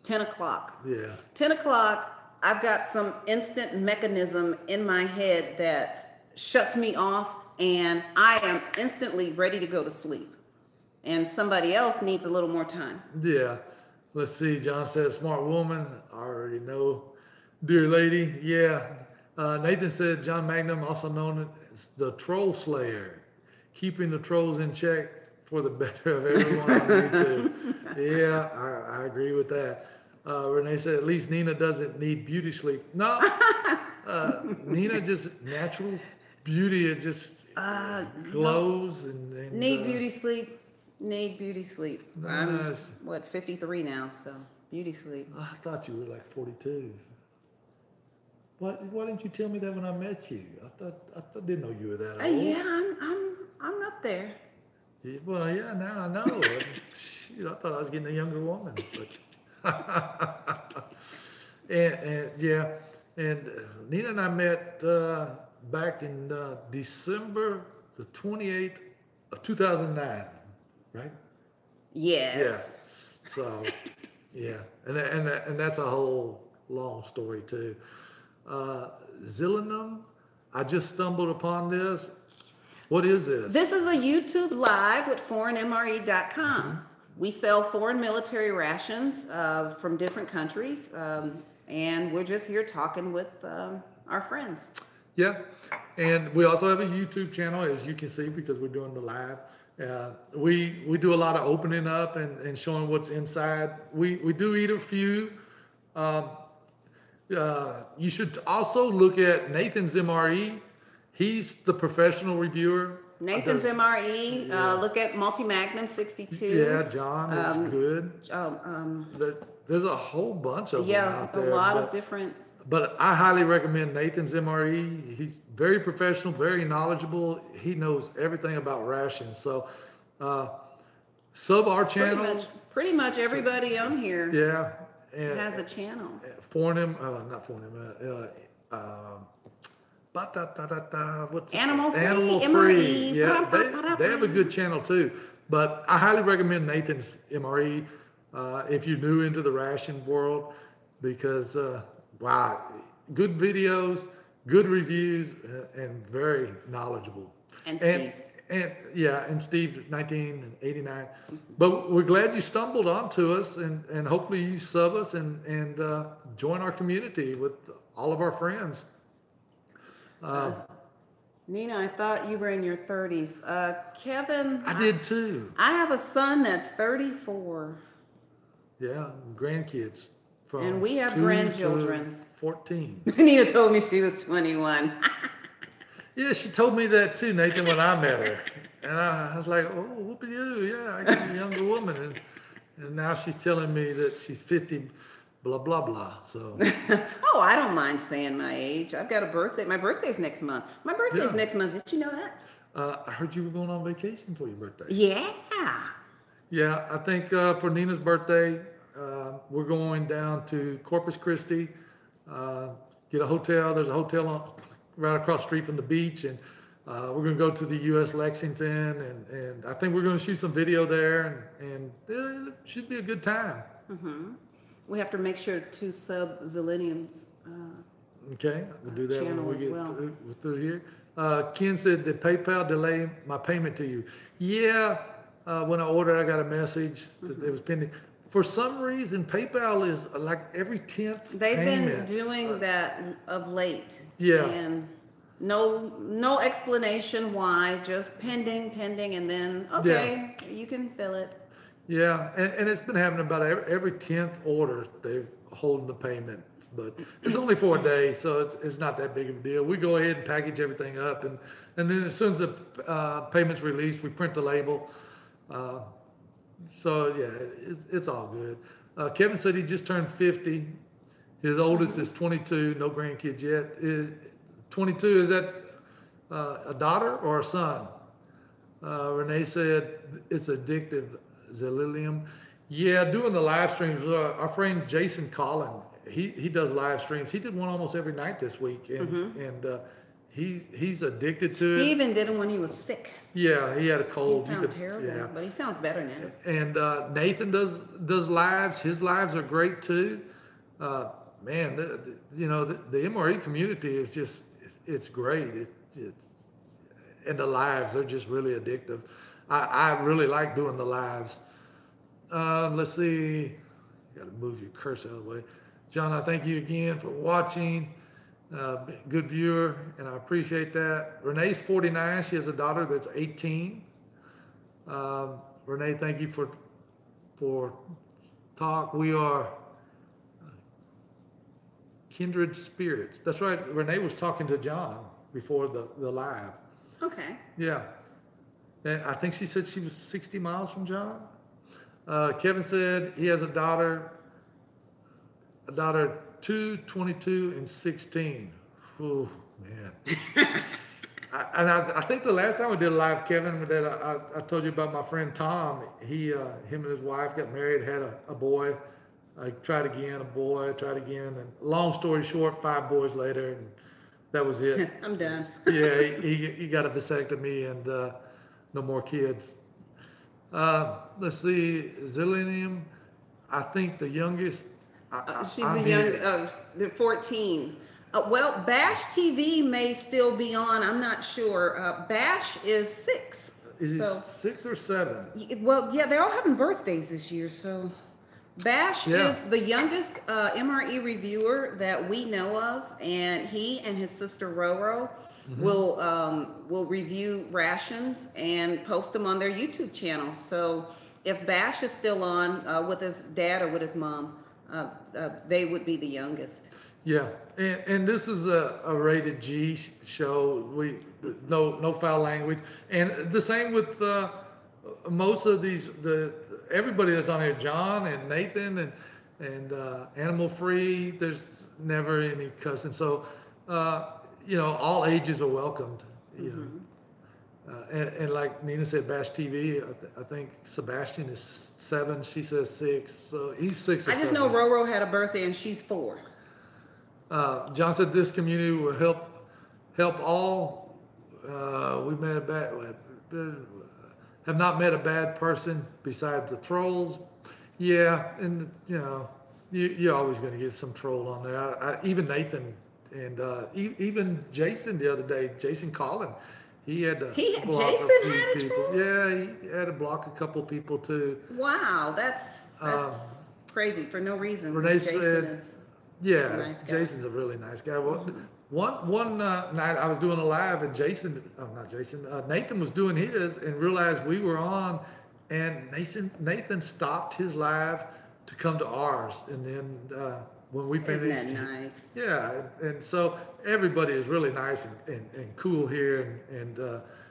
10 o'clock. Yeah. 10 o'clock, I've got some instant mechanism in my head that shuts me off, and I am instantly ready to go to sleep. And somebody else needs a little more time. Yeah. Let's see, John said, smart woman. I already know. Dear lady, yeah. Nathan said, John Magnum, also known as the Troll Slayer, keeping the trolls in check for the better of everyone on YouTube. Yeah, I agree with that. Renee said, at least Nina doesn't need beauty sleep. No, Nina just natural beauty. It just glows. And need beauty sleep. Need beauty sleep. I'm, 53 now, so beauty sleep. I thought you were like 42. Why didn't you tell me that when I met you? I didn't know you were that old. Yeah, I'm up there. Yeah, well, yeah, now I know. I thought I was getting a younger woman, but and Nina and I met back in December the 28th of 2009, right? Yes. Yeah. So, yeah, and that's a whole long story too. Zillinum, I just stumbled upon this. What is this? This is a YouTube live with ForeignMRE.com. Mm-hmm. We sell foreign military rations from different countries, and we're just here talking with our friends. Yeah, and we also have a YouTube channel, as you can see, because we're doing the live. We do a lot of opening up and showing what's inside. We do eat a few. You should also look at Nathan's MRE. He's the professional reviewer. Nathan's MRE. Look at Multi Magnum 62. Yeah, John is good. There's a whole bunch of them out there. Yeah, a lot of different. But I highly recommend Nathan's MRE. He's very professional, very knowledgeable. He knows everything about rations. So, sub our channel. Pretty much everybody on here. Yeah. Has a channel. Not what's Animal Free. Animal Free. Yeah, they have a good channel too. But I highly recommend Nathan's MRE if you're new into the ration world, because wow, good videos, good reviews, and very knowledgeable. And Steve's. And Steve, 1989. But we're glad you stumbled onto us, and hopefully you sub us and join our community with all of our friends. Nina, I thought you were in your 30s. Kevin. I did too. I have a son that's 34. Yeah, grandkids. And we have grandchildren. 14. Nina told me she was 21. Yeah, she told me that too, Nathan, when I met her. And I was like, oh, whoopie-doo, yeah, I got a younger woman. And now she's telling me that she's 50, blah, blah, blah. So. Oh, I don't mind saying my age. I've got a birthday. My birthday's next month. My birthday's next month. Did you know that? I heard you were going on vacation for your birthday. Yeah. Yeah, I think for Nina's birthday, we're going down to Corpus Christi. get a hotel. There's a hotel right across the street from the beach, and we're going to go to the U.S. Lexington, and I think we're going to shoot some video there, and it should be a good time. Mm-hmm. We have to make sure to sub Zillennium's okay, we'll do that when we get well. through here. Ken said, did PayPal delay my payment to you? Yeah, when I ordered, I got a message that it was pending. For some reason, PayPal is like every 10th They've payment. been doing that of late. Yeah. And no explanation why, just pending, and then, okay, you can fill it. Yeah, and it's been happening about every 10th order, they've holding the payment. But it's only for a day, so it's not that big of a deal. We go ahead and package everything up, and then as soon as the payment's released, we print the label. So yeah, it's all good. Kevin said he just turned 50. His oldest is 22, no grandkids yet. Is 22, is that a daughter or a son? Renee said it's addictive, Zillennium. Yeah, doing the live streams. Our friend Jason Collin, he does live streams. He did one almost every night this week, and he's addicted to it. He even did it when he was sick. Yeah, he had a cold. He sounds terrible, but he sounds better now. And Nathan does lives. His lives are great too. Man, the MRE community is just it's great. And the lives are just really addictive. I really like doing the lives. Let's see. Got to move your cursor out of the way. John, I thank you again for watching. Good viewer, and I appreciate that. Renee's 49. She has a daughter that's 18. Renee, thank you for talk. We are kindred spirits. That's right. Renee was talking to John before the live. Okay. Yeah. And I think she said she was 60 miles from John. Kevin said he has a daughter 2, 22, and 16. Oh, man. I think the last time we did a live, Kevin, that I told you about my friend Tom. Him and his wife got married, had a boy. I tried again, a boy, tried again. And long story short, 5 boys later, and that was it. I'm done. Yeah, he got a vasectomy and no more kids. Let's see, Zillennium, I think the youngest. She's the 14. Well, Bash TV may still be on. I'm not sure. Bash is 6. Is he 6 or 7? Well, yeah, they're all having birthdays this year. So Bash is the youngest MRE reviewer that we know of, and he and his sister Roro will review rations and post them on their YouTube channel. So if Bash is still on with his dad or with his mom, they would be the youngest. Yeah, and this is a rated G show. No foul language, and the same with most of these. Everybody that's on here, John and Nathan and Animal Free. There's never any cussing. So all ages are welcomed. You know, and like Nina said, Bash TV. I think Sebastian is 7. She says 6. So he's 6 or 7. I just know Roro had a birthday and she's 4. John said this community will help all. Have not met a bad person besides the trolls. Yeah, and you're always going to get some troll on there. Even Nathan and even Jason the other day, Jason Collin, he had to block a few people. Yeah, he had to block a couple people too. Wow, that's crazy for no reason. Renee Jason said, is a nice guy. Jason's a really nice guy. One night I was doing a live and Nathan was doing his and realized we were on, and Nathan stopped his live to come to ours, and then when we finished, isn't that nice? Yeah, and so everybody is really nice and cool here, and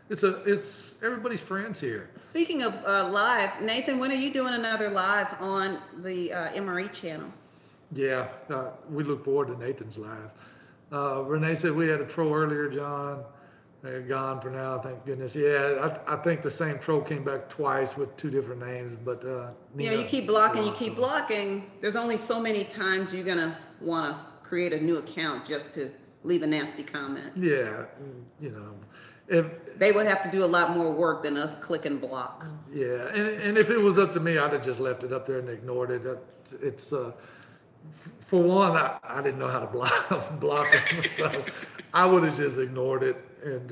it's everybody's friends here. Speaking of live, Nathan, when are you doing another live on the MRE channel? Yeah, we look forward to Nathan's live. Renee said we had a troll earlier, John. They're gone for now, thank goodness. Yeah, I think the same troll came back twice with 2 different names, but Nina, you keep blocking. There's only so many times you're gonna want to create a new account just to leave a nasty comment. Yeah, you know, if They would have to do a lot more work than us click and block. yeah, and if it was up to me, I'd have just left it up there and ignored it. It's for one, I didn't know how to block it, so I would have just ignored it and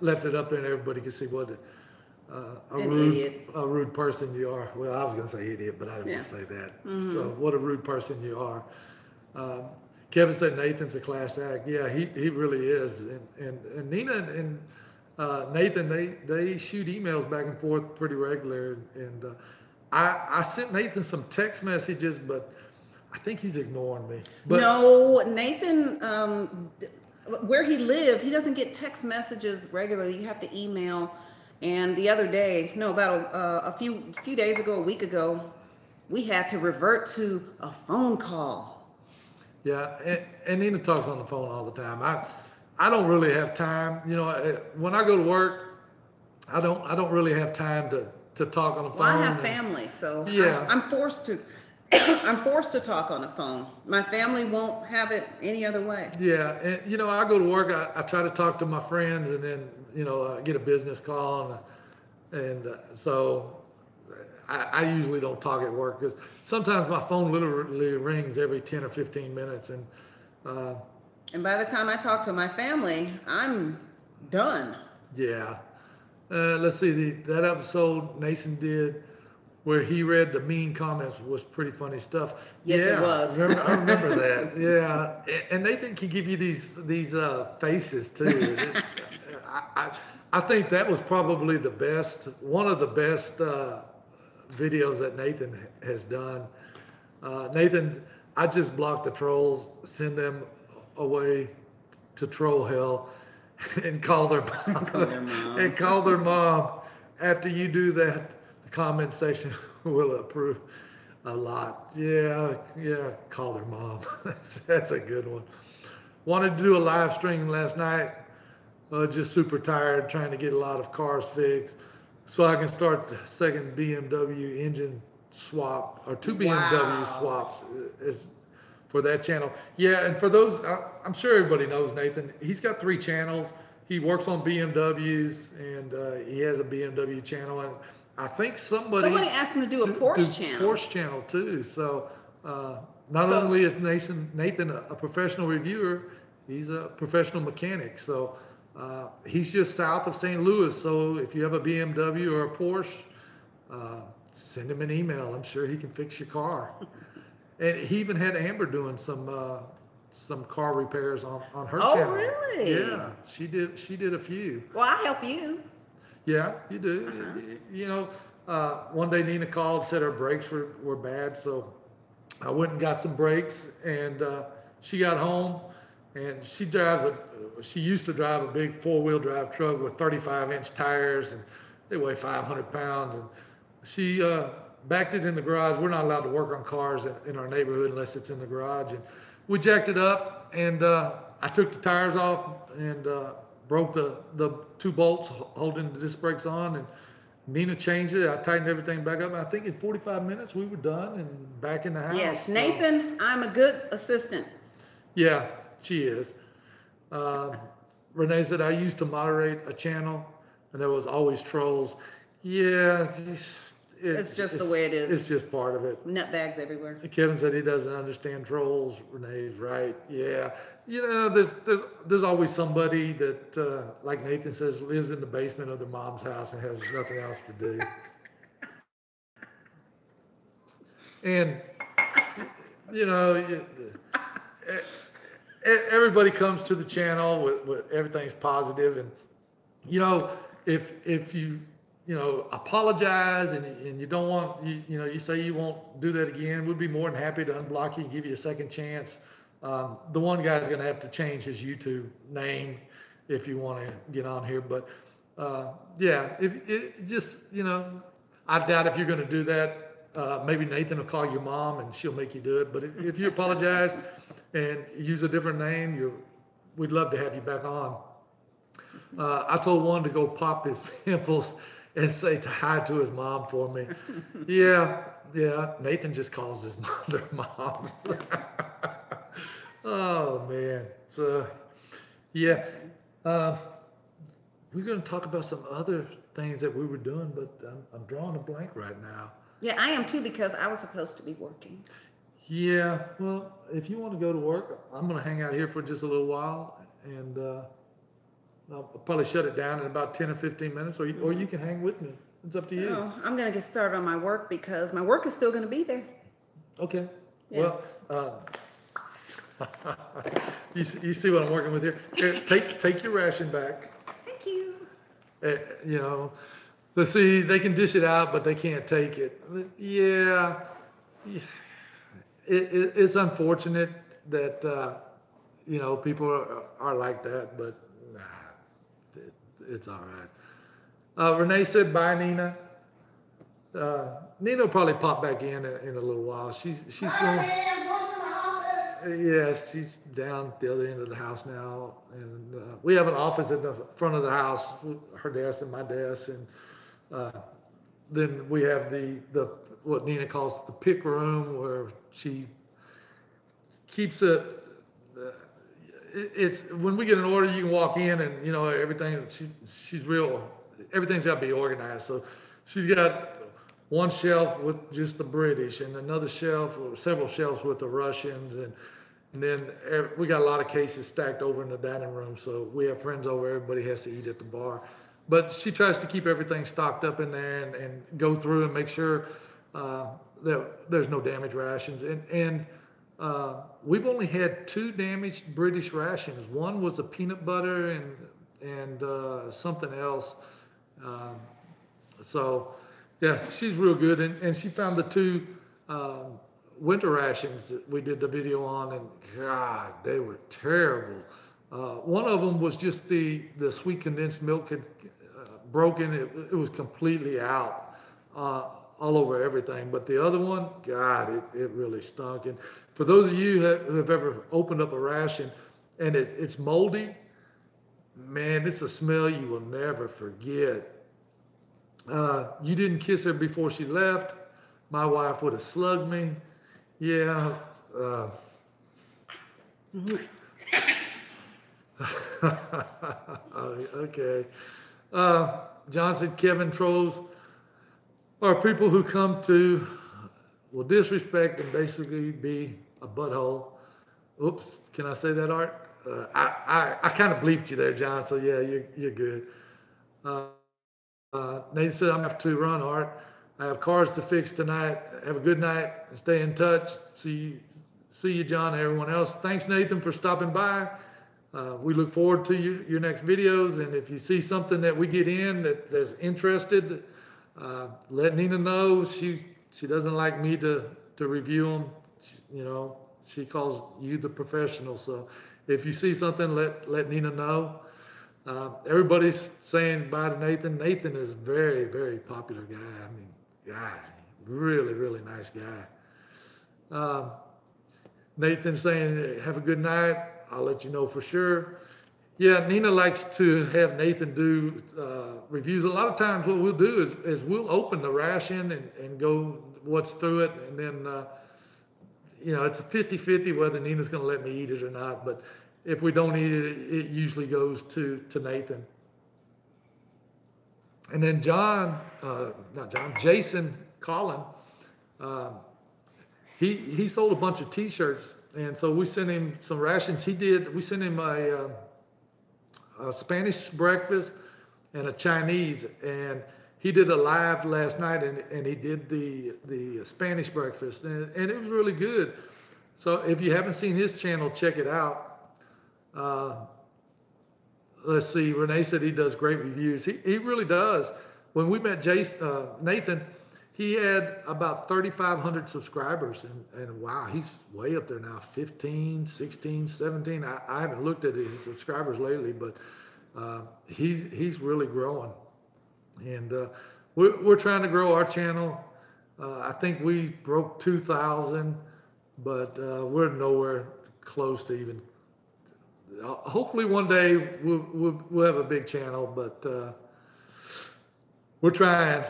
left it up there, and everybody could see what a rude person you are. Well, I was going to say idiot, but I didn't want to say that. So what a rude person you are. Kevin said Nathan's a class act. Yeah, he really is. And Nina and Nathan, they shoot emails back and forth pretty regular. And I sent Nathan some text messages, but I think he's ignoring me. But no, Nathan, where he lives, he doesn't get text messages regularly. You have to email. And the other day, no, about a few days ago, a week ago, we had to revert to a phone call. Yeah, and Nina talks on the phone all the time. I don't really have time. You know, when I go to work, I don't really have time to talk on the phone. Well, I have family, so yeah. I'm forced to. I'm forced to talk on the phone. My family won't have it any other way. Yeah, and you know, I go to work. I try to talk to my friends, and then you know, I get a business call, and so I usually don't talk at work because sometimes my phone literally rings every 10 or 15 minutes, and by the time I talk to my family, I'm done. Yeah. Let's see, that episode Nathan did where he read the mean comments was pretty funny stuff. Yes, yeah, it was. I remember that. Yeah, and Nathan can give you these faces too. I think that was probably one of the best videos that Nathan has done. Nathan, I just block the trolls, send them away to troll hell, and call their mom. After you do that, the comment section will approve a lot. Yeah, call their mom. That's a good one. Wanted to do a live stream last night. Just super tired, trying to get a lot of cars fixed, so I can start the second BMW engine swap, or two BMW swaps is for that channel. Yeah, and for those, I'm sure everybody knows Nathan. He's got 3 channels. He works on BMWs, and he has a BMW channel. And I think somebody asked him to do a Porch channel. Porch channel too. So not only is Nathan a professional reviewer, he's a professional mechanic. So he's just south of St. Louis. So if you have a BMW or a Porsche, send him an email. I'm sure he can fix your car. And he even had Amber doing some car repairs on her channel. Oh, really? Yeah, she did a few. Well, I help you. Yeah, you do. You know, one day Nina called, said her brakes were bad, so I went and got some brakes, and she got home, and she used to drive a big 4-wheel drive truck with 35-inch tires, and they weigh 500 pounds, and she backed it in the garage. We're not allowed to work on cars in our neighborhood unless it's in the garage, and we jacked it up, and I took the tires off and broke the 2 bolts holding the disc brakes on, and Nina changed it. I tightened everything back up. And I think in 45 minutes we were done and back in the house. Yes, Nathan, I'm a good assistant. Yeah, she is. Renee said, I used to moderate a channel, and there was always trolls. Yeah, it's just the way it is. It's just part of it. Nutbags everywhere. Kevin said he doesn't understand trolls. Renee's right. Yeah. You know, there's always somebody that, like Nathan says, lives in the basement of their mom's house and has nothing else to do. And, you know, everybody comes to the channel with everything's positive. And, you know, if you apologize and you don't want, you say you won't do that again, we'd be more than happy to unblock you and give you a second chance. The one guy's going to have to change his YouTube name if you want to get on here. But yeah, I doubt if you're going to do that. Maybe Nathan will call your mom and she'll make you do it. But if you apologize and use a different name, we'd love to have you back on. I told one to go pop his pimples and say hi to his mom for me. Yeah. Nathan just calls his mother mom. Oh man. So yeah. Uh, we're going to talk about some other things that we were doing, but I'm drawing a blank right now. Yeah, I am too because I was supposed to be working. Yeah, well, if you want to go to work, I'm going to hang out here for just a little while, and I'll probably shut it down in about 10 or 15 minutes, or you can hang with me. It's up to you. Oh, I'm gonna get started on my work because my work is still gonna be there. Okay. Yeah. Well, you see what I'm working with here? Here, take your ration back. Thank you. You know, let's see, they can dish it out, but they can't take it. Yeah, it's unfortunate that you know, people are like that, but nah, it's all right. Renee said bye, Nina. Nina will probably pop back in a little while. She's going. Man, going to my office. Yes, she's down the other end of the house now, and we have an office at the front of the house, her desk and my desk, and then we have the what Nina calls the pick room, where she keeps it. It's when we get an order, you can walk in and you know everything. She's real. Everything's got to be organized. So she's got one shelf with just the British, and another shelf, or several shelves with the Russians, and then we got a lot of cases stacked over in the dining room. So we have friends over. Everybody has to eat at the bar. But she tries to keep everything stocked up in there and go through and make sure that there's no damaged rations. And we've only had 2 damaged British rations. One was a peanut butter and something else. So, yeah, she's real good. And she found the 2 winter rations that we did the video on, and God, they were terrible. One of them was just the sweet condensed milk had broken. It was completely out all over everything. But the other one, God, it really stunk. And for those of you who have ever opened up a ration and it's moldy, man, it's a smell you will never forget. You didn't kiss her before she left. My wife would have slugged me. Yeah. Okay. John said Kevin trolls are people who come to, will disrespect and basically be a butthole. Oops, can I say that, Art? I kind of bleeped you there, John, so yeah, you're good. Nathan said, I'm going to have to run, Art. I have cars to fix tonight. Have a good night and stay in touch. See you, John, and everyone else. Thanks, Nathan, for stopping by. We look forward to your next videos, and if you see something that we get in that's interested, let Nina know. She doesn't like me to review them. You know, she calls you the professional. So if you see something, let Nina know. Everybody's saying bye to Nathan. Nathan is a very, very popular guy. I mean, God, really, really nice guy. Nathan saying, have a good night. I'll let you know for sure. Yeah, Nina likes to have Nathan do reviews. A lot of times what we'll do is we'll open the ration and go what's through it. And then, you know, it's a 50-50 whether Nina's going to let me eat it or not. But if we don't eat it, it usually goes to Nathan. And then Jason Collin, he sold a bunch of T-shirts, and so we sent him some rations. We sent him a Spanish breakfast and a Chinese, and he did a live last night, and he did the Spanish breakfast, and it was really good. So if you haven't seen his channel, check it out. Let's see, Renee said he does great reviews. He really does. When we met Nathan, he had about 3,500 subscribers, and wow, he's way up there now, 15, 16, 17. I haven't looked at his subscribers lately, but he's really growing. And we're trying to grow our channel. I think we broke 2,000, but we're nowhere close to even. Hopefully one day we'll have a big channel, but we're trying.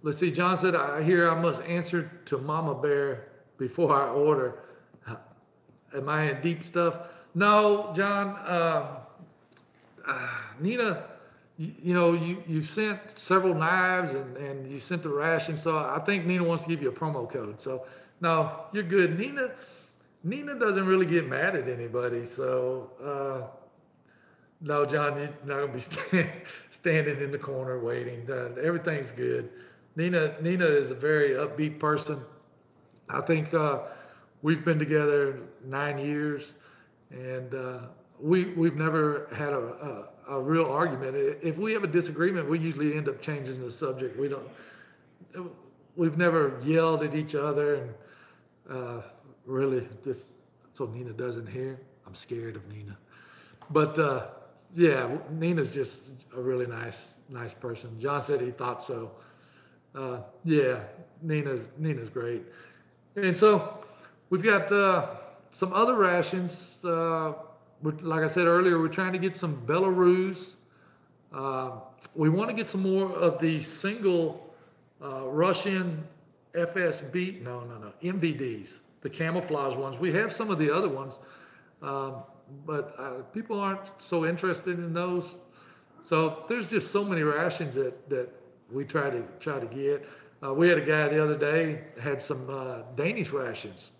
Let's see, John said, I hear I must answer to Mama Bear before I order. am I in deep stuff? No, John. Nina, you sent several knives and you sent the ration, so I think Nina wants to give you a promo code. So no, you're good. Nina doesn't really get mad at anybody, so no, John, you're not gonna be standing in the corner waiting. Everything's good. Nina is a very upbeat person. I think we've been together 9 years, and we've never had a real argument. If we have a disagreement, we usually end up changing the subject. We've never yelled at each other, and really just so Nina doesn't hear. I'm scared of Nina, but yeah, Nina's just a really nice person. John said he thought so. Yeah, Nina's great. And so we've got some other rations. Like I said earlier, we're trying to get some Belarus. We want to get some more of the single Russian FSB, no, MVDs, the camouflage ones. We have some of the other ones, but people aren't so interested in those. So there's just so many rations that we try to get. We had a guy the other day had some Danish rations,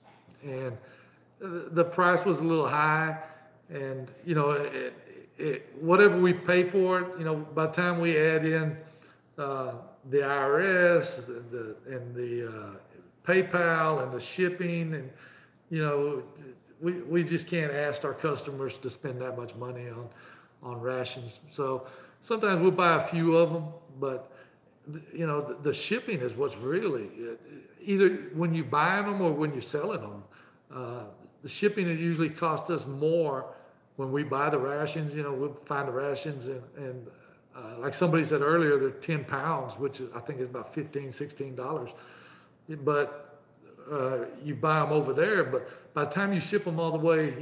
and the price was a little high, and whatever we pay for it, by the time we add in the IRS and the PayPal and the shipping, and we just can't ask our customers to spend that much money on rations. So sometimes we'll buy a few of them, but the shipping is what's really, either when you're buying them or when you're selling them, the shipping usually costs us more when we buy the rations. We'll find the rations and like somebody said earlier, they're 10 pounds, which I think is about $15, $16. But you buy them over there, but by the time you ship them all the way,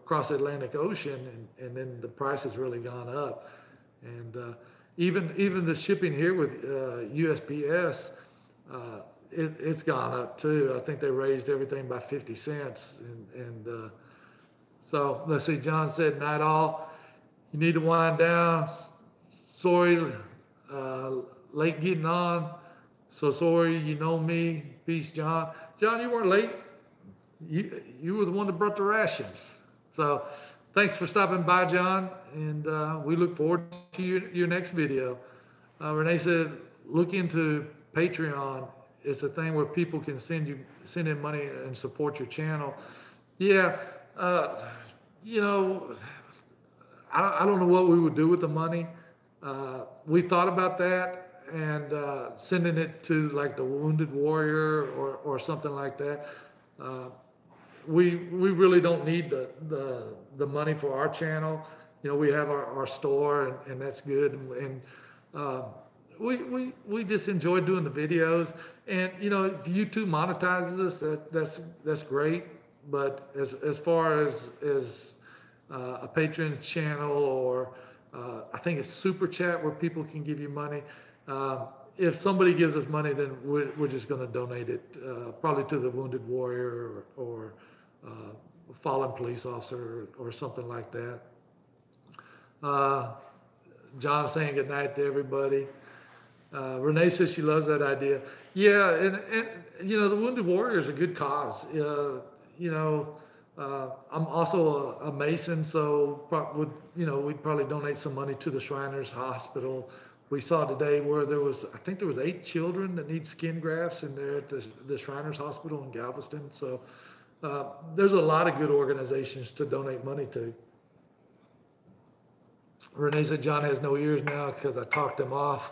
across the Atlantic Ocean, and then the price has really gone up. And even the shipping here with USPS, it's gone up too. I think they raised everything by 50 cents. And so let's see, John said, night all, you need to wind down. Sorry, late getting on. So sorry, you know me. Peace, John. John, you weren't late. You were the one that brought the rations. So thanks for stopping by, John, and we look forward to your next video. Renee said, look into Patreon. It's a thing where people can send in money and support your channel. Yeah, I don't know what we would do with the money. We thought about that and sending it to like the Wounded Warrior or something like that. We really don't need the money for our channel. We have our store, and that's good. And we just enjoy doing the videos. And if YouTube monetizes us, that's great. But as far as a Patreon channel, or I think it's Super Chat where people can give you money. If somebody gives us money, then we're just going to donate it probably to the Wounded Warrior or fallen police officer or something like that. John saying good night to everybody. Renee says she loves that idea. Yeah, and the Wounded Warrior is a good cause. I'm also a Mason, so we'd probably donate some money to the Shriners Hospital. We saw today where I think there was 8 children that need skin grafts in there at the Shriners Hospital in Galveston. So there's a lot of good organizations to donate money to. Renee said John has no ears now because I talked him off.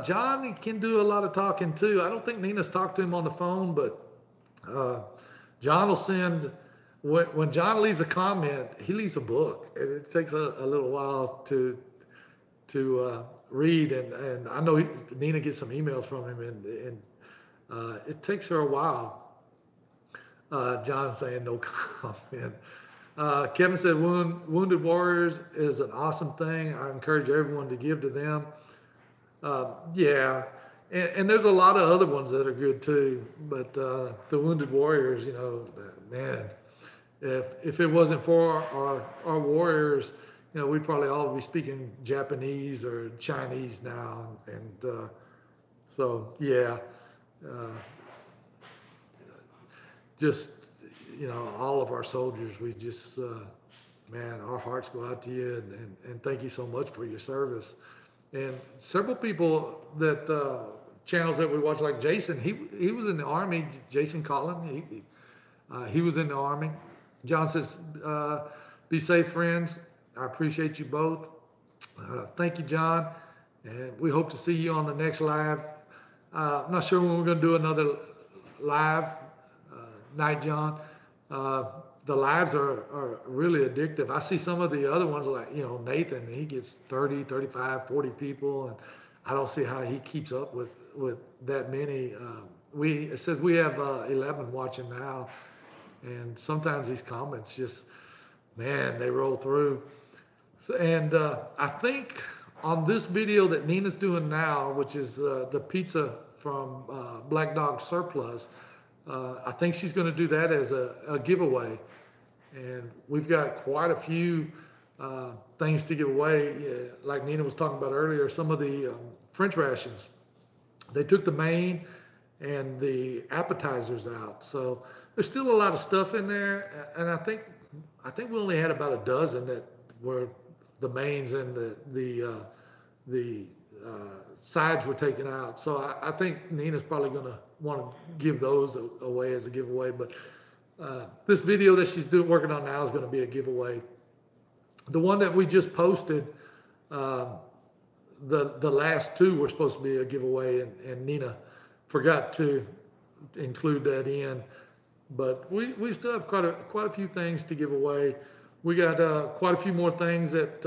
John can do a lot of talking too. I don't think Nina's talked to him on the phone, but John will send, when John leaves a comment, he leaves a book. And it takes a little while to read, and I know Nina gets some emails from him, and it takes her a while. John saying no comment. Kevin said Wounded Warriors is an awesome thing. I encourage everyone to give to them. Yeah, and there's a lot of other ones that are good too. But the Wounded Warriors, you know, man, if it wasn't for our warriors, you know, we'd probably all be speaking Japanese or Chinese now. And so, yeah, uh, just, you know, all of our soldiers, we just, man, our hearts go out to you, and thank you so much for your service. And several people that, channels that we watch, like Jason, he was in the Army, Jason Collin, he was in the Army. John says, be safe, friends. I appreciate you both. Thank you, John. And we hope to see you on the next live. I'm not sure when we're going to do another live night, John. The lives are really addictive. I see some of the other ones, like, you know, Nathan, he gets 30, 35, 40 people, and I don't see how he keeps up with that many. It says we have 11 watching now, and sometimes these comments just, man, they roll through. So, and I think on this video that Nina's doing now, which is the pizza from Black Dog Surplus, I think she's going to do that as a giveaway. And we've got quite a few things to give away. Like Nina was talking about earlier, some of the French rations. They took the main and the appetizers out. So there's still a lot of stuff in there. And I think we only had about a dozen that were the mains, and the sides were taken out. So I think Nina's probably going to want to give those away as a giveaway. But this video that she's working on now is going to be a giveaway. The one that we just posted, the last two were supposed to be a giveaway, and Nina forgot to include that in. But we still have quite a few things to give away. We got quite a few more things that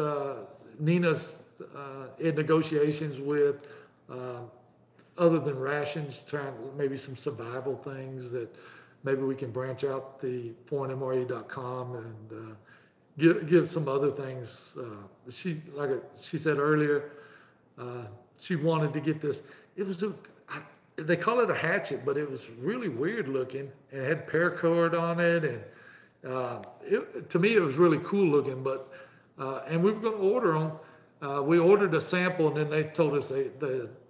Nina's in negotiations with, other than rations, trying maybe some survival things that maybe we can branch out the ForeignMRE.com and give some other things. Like she said earlier, she wanted to get this. It was they call it a hatchet, but it was really weird looking, and it had paracord on it, and to me it was really cool looking. But and we were going to order them. We ordered a sample, and then they told us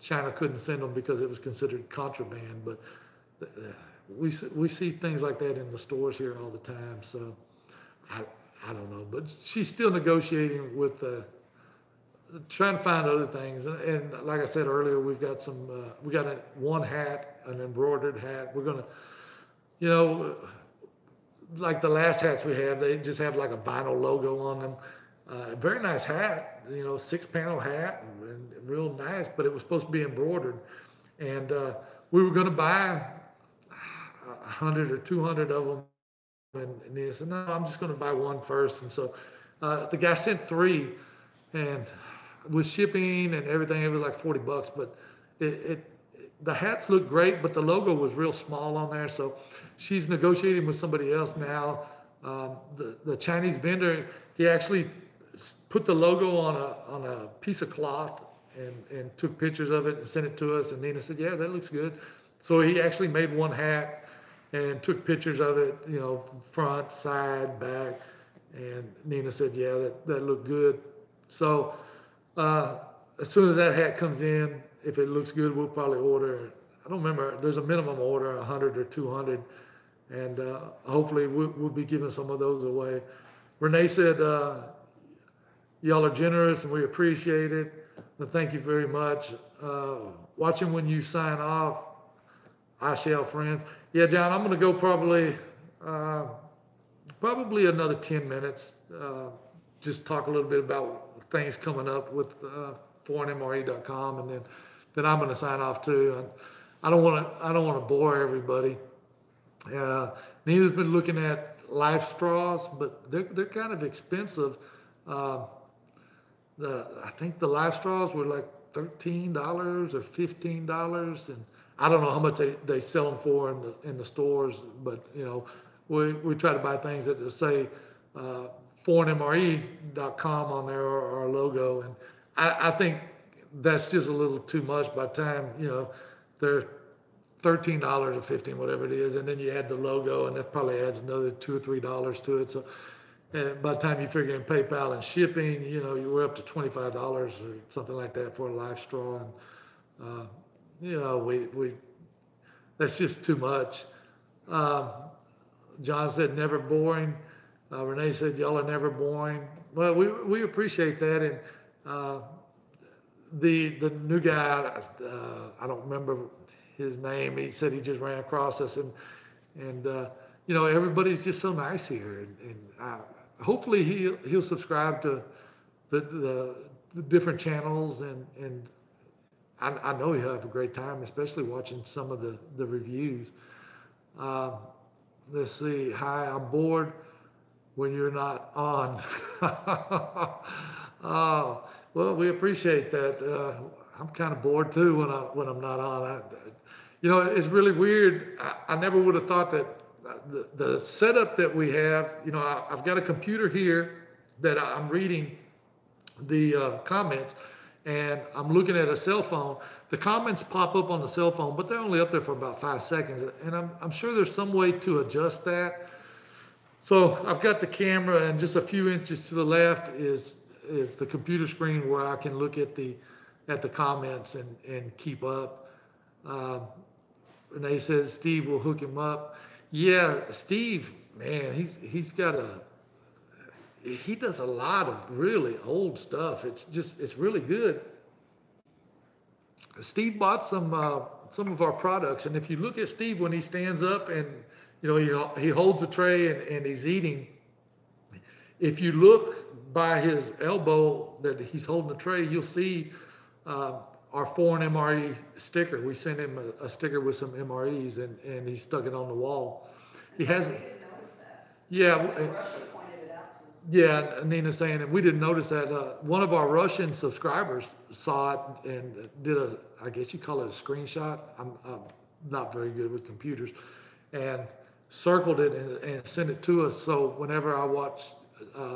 China couldn't send them because it was considered contraband. But we see things like that in the stores here all the time. So I don't know, but she's still negotiating with trying to find other things. And like I said earlier, we've got one hat, an embroidered hat. We're gonna, you know, like the last hats we have, they just have like a vinyl logo on them. Very nice hat, you know, 6-panel hat, and real nice, but it was supposed to be embroidered. And we were going to buy 100 or 200 of them. And he said, no, I'm just going to buy one first. And so the guy sent 3, and with shipping and everything, it was like $40. But the hats looked great, but the logo was real small on there. So she's negotiating with somebody else now. The Chinese vendor, he actually put the logo on a piece of cloth and took pictures of it and sent it to us. And Nina said, yeah, that looks good. So he actually made one hat and took pictures of it, you know, front, side, back. And Nina said, yeah, that looked good. So as soon as that hat comes in, if it looks good, we'll probably order. I don't remember. There's a minimum order, 100 or 200. And hopefully we'll be giving some of those away. Renee said, y'all are generous and we appreciate it. But thank you very much. Watching when you sign off, I shall, friends. Yeah, John, I'm going to go probably another 10 minutes. Just talk a little bit about things coming up with ForeignMRE.com, and then I'm going to sign off too. And I don't want to bore everybody. Nina's been looking at life straws, but they're kind of expensive. I think the life straws were like $13 or $15, and I don't know how much they sell them for in the stores. But you know, we try to buy things that say ForeignMRE.com on there, or our logo, and I think that's just a little too much by the time, you know, they're $13 or 15, whatever it is, and then you add the logo, and that probably adds another $2 or $3 to it. So, and by the time you figure in PayPal and shipping, you know, you were up to $25 or something like that for a live straw, and you know, we that's just too much. John said never boring. Renee said y'all are never boring. Well, we appreciate that, and the new guy, I don't remember his name. He said he just ran across us, and you know, everybody's just so nice here, and hopefully he'll subscribe to the different channels, and I know he'll have a great time, especially watching some of the reviews. Let's see. Hi, I'm bored when you're not on. Oh, well, we appreciate that. I'm kind of bored too when I'm not on. You know, it's really weird. I never would have thought that the setup that we have. You know, I've got a computer here that I'm reading the comments, and I'm looking at a cell phone. The comments pop up on the cell phone, but they're only up there for about 5 seconds, and I'm sure there's some way to adjust that. So I've got the camera, and just a few inches to the left is the computer screen where I can look at the comments and keep up. Renee says Steve will hook him up. Yeah, Steve, man, he does a lot of really old stuff. It's really good. Steve bought some of our products, and if you look at Steve when he stands up and, you know, he holds a tray and he's eating, if you look by his elbow that he's holding the tray, you'll see our ForeignMRE sticker. We sent him a sticker with some MREs, and he stuck it on the wall. He hasn't. We didn't notice that. Yeah. Russia pointed it out to us. Yeah, Nina's saying, and we didn't notice that. One of our Russian subscribers saw it and did I guess you call it a screenshot. I'm not very good with computers, and circled it and sent it to us. So whenever I watch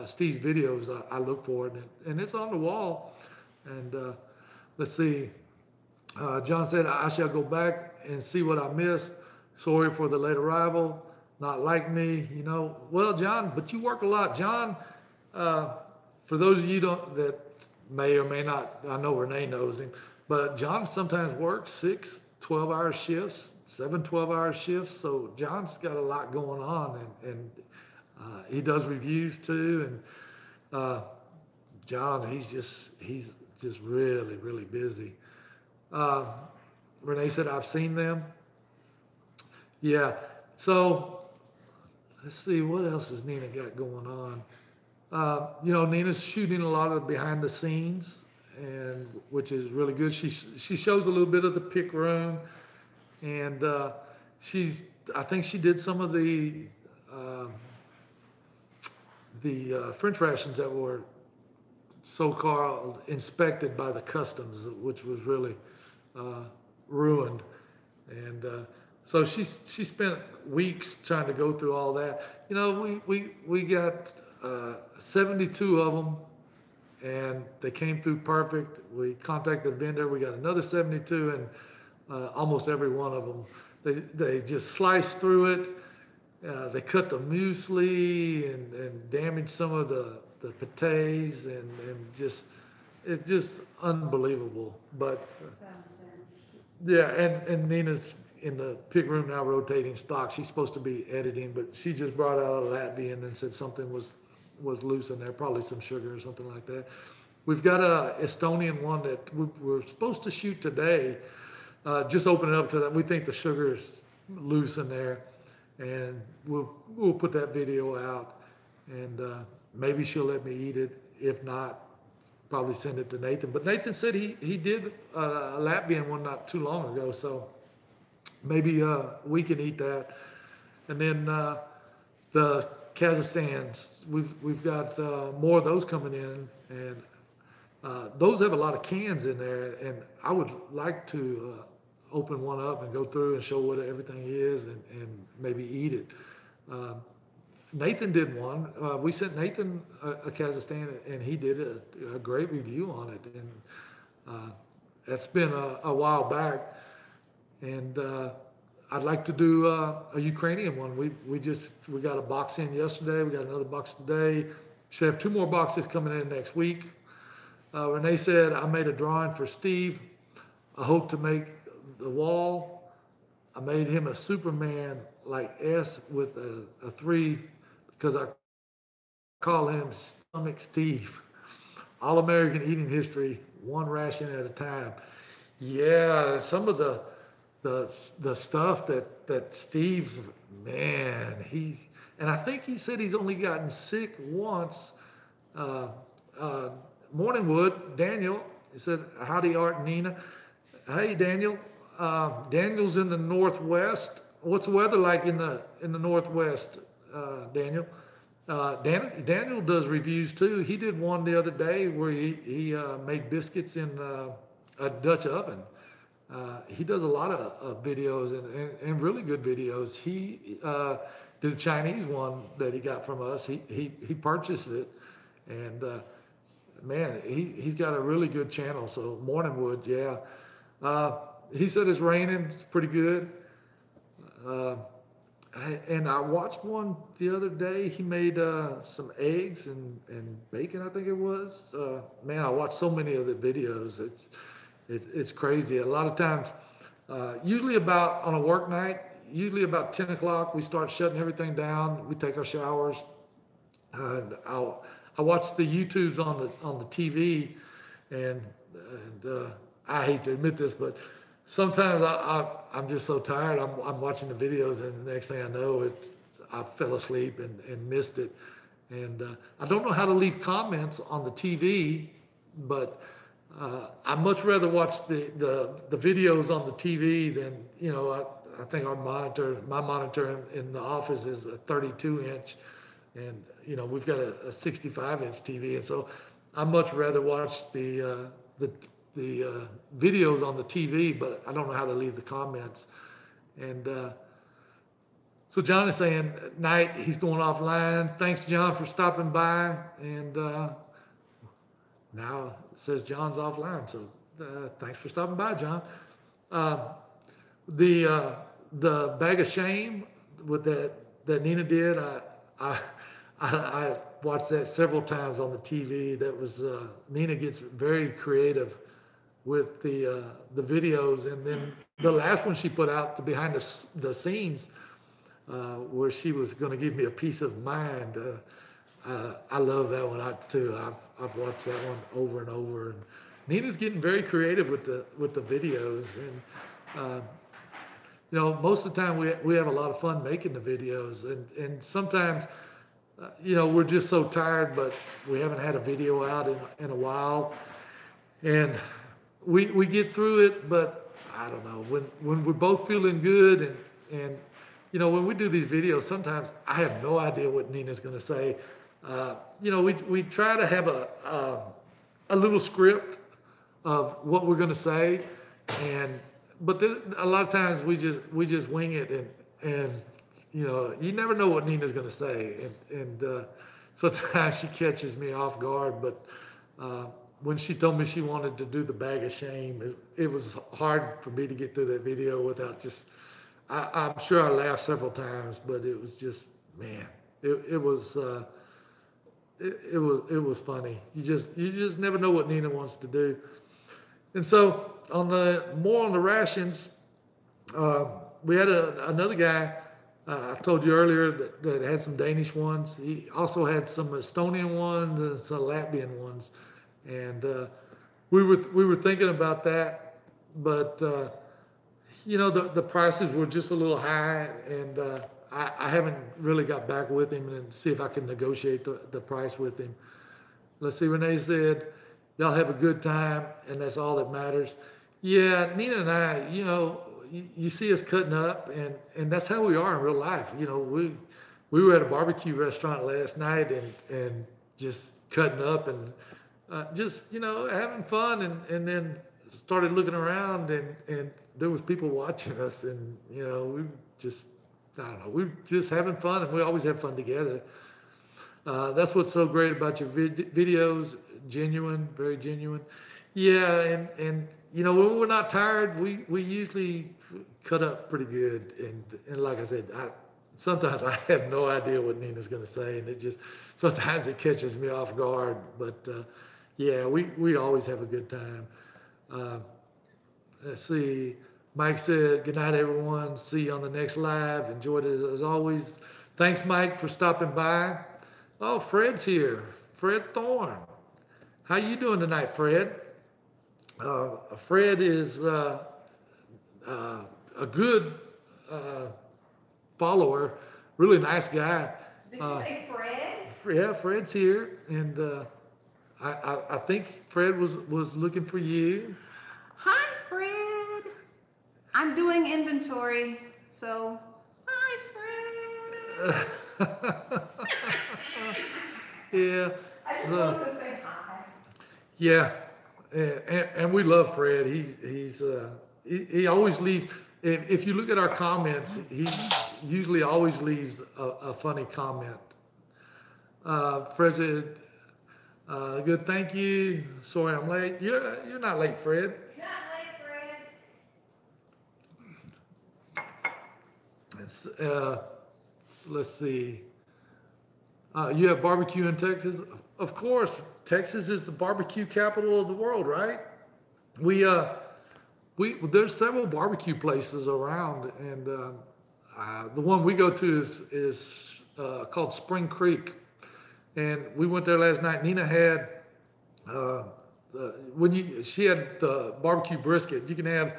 Steve's videos, I look for it, and it's on the wall. And let's see. John said, I shall go back and see what I missed. Sorry for the late arrival. Not like me, you know. Well, John, but you work a lot. John, for those of you that may or may not, I know Renee knows him, but John sometimes works 6 12-hour shifts, 7 12-hour shifts. So John's got a lot going on, and he does reviews too. And John, he's just really, really busy. Renee said, I've seen them. Yeah. So let's see, what else has Nina got going on? You know, Nina's shooting a lot of behind the scenes, and which is really good. She shows a little bit of the pick room, and I think she did some of the French rations that were so-called inspected by the customs, which was really ruined. And so she spent weeks trying to go through all that. You know, we got 72 of them, and they came through perfect. We contacted the vendor. We got another 72, and almost every one of them, they just sliced through it. They cut the muesli and damaged some of the pâtés, and it's just unbelievable. But yeah, and Nina's in the pig room now rotating stock. She's supposed to be editing, but she just brought out a Latvian and said something was loose in there, probably some sugar or something like that. We've got a Estonian one that we're supposed to shoot today. Just open it up because we think the sugar is loose in there, and we'll put that video out, and maybe she'll let me eat it. If not, probably send it to Nathan. But Nathan said he did a Latvian one not too long ago, so maybe we can eat that. And then the Kazakhstans, we've got more of those coming in, and those have a lot of cans in there, and I would like to open one up and go through and show what everything is, and maybe eat it. Nathan did one. We sent Nathan a Kazakhstan, and he did a great review on it. And that's been a while back. And I'd like to do a Ukrainian one. We got a box in yesterday. We got another box today. Should have 2 more boxes coming in next week. Renee said, I made a drawing for Steve. I hope to make the wall. I made him a Superman like S with a 3 because I call him Stomach Steve. All American eating history, 1 ration at a time. Yeah, some of the stuff that Steve, man, and I think he said he's only gotten sick once. Morningwood, Daniel, he said, howdy Art and Nina. Hey Daniel, Daniel's in the Northwest. What's the weather like in the Northwest, Daniel? Daniel does reviews too. He did one the other day where he made biscuits in a Dutch oven. He does a lot of videos and really good videos. He did a Chinese one that he got from us. He purchased it, and man, he's got a really good channel. So Morningwood, yeah. He said it's raining. It's pretty good. And I watched one the other day. He made some eggs and bacon, I think it was. Man, I watched so many of the videos. It's crazy. A lot of times, usually on a work night, usually about 10 o'clock, we start shutting everything down. We take our showers. And I watch the YouTubes on the TV, and I hate to admit this, but sometimes I'm just so tired. I'm watching the videos, and the next thing I know, I fell asleep and missed it. And I don't know how to leave comments on the TV, but I much rather watch the videos on the TV than, I think my monitor in the office is a 32-inch, and we've got a 65-inch TV, and so I much rather watch the videos on the TV, but I don't know how to leave the comments. And so John is saying at night he's going offline. Thanks, John, for stopping by. And now it says John's offline. So thanks for stopping by, John. The bag of shame with that Nina did, I watched that several times on the TV. That was Nina gets very creative with the videos, and then the last one she put out, the behind the scenes, where she was going to give me a peace of mind. I love that one too. I've watched that one over and over. And Nina's getting very creative with the videos, and most of the time we have a lot of fun making the videos, and sometimes we're just so tired, but we haven't had a video out in a while, and we get through it. But I don't know, when we're both feeling good, and when we do these videos, sometimes I have no idea what Nina's going to say. We try to have a little script of what we're going to say, but then a lot of times we just wing it, and you never know what Nina's going to say, and sometimes she catches me off guard. But when she told me she wanted to do the bag of shame, it was hard for me to get through that video without just. I'm sure I laughed several times, but it was just, man, it was funny. You just never know what Nina wants to do. And so on the rations, we had another guy. I told you earlier that had some Danish ones. He also had some Estonian ones and some Latvian ones, and we were thinking about that, but the prices were just a little high, and I haven't really got back with him and see if I can negotiate the price with him. Let's see. Renee said, "Y'all have a good time, and that's all that matters." Yeah, Nina and I, you see us cutting up, and that's how we are in real life. We were at a barbecue restaurant last night and just cutting up and just having fun, and then started looking around, and there was people watching us, and we just, I don't know, we're just having fun, and we always have fun together. That's what's so great about your videos. Genuine, very genuine. Yeah, and you know when we're not tired, we usually cut up pretty good. And like I said, sometimes I have no idea what Nina's going to say, and it just sometimes it catches me off guard. But yeah, we always have a good time. Uh, let's see. Mike said, "Good night, everyone. See you on the next live. Enjoyed it as always. Thanks, Mike, for stopping by." Oh, Fred's here. Fred Thorne. How you doing tonight, Fred? Fred is a good follower, really nice guy. Did you say Fred? Yeah, Fred's here, and I think Fred was looking for you. Hi, Fred. I'm doing inventory, so hi, Fred. Yeah. I just wanted to say hi. Yeah, and we love Fred. He always leaves. If you look at our comments, he usually always leaves a funny comment. Fred said, "Good, thank you. Sorry I'm late." You're not late, Fred. You're not late, Fred. It's, let's see. You have barbecue in Texas? Of course, Texas is the barbecue capital of the world, right? There's several barbecue places around, and the one we go to is called Spring Creek, and we went there last night. Nina had she had the barbecue brisket. You can have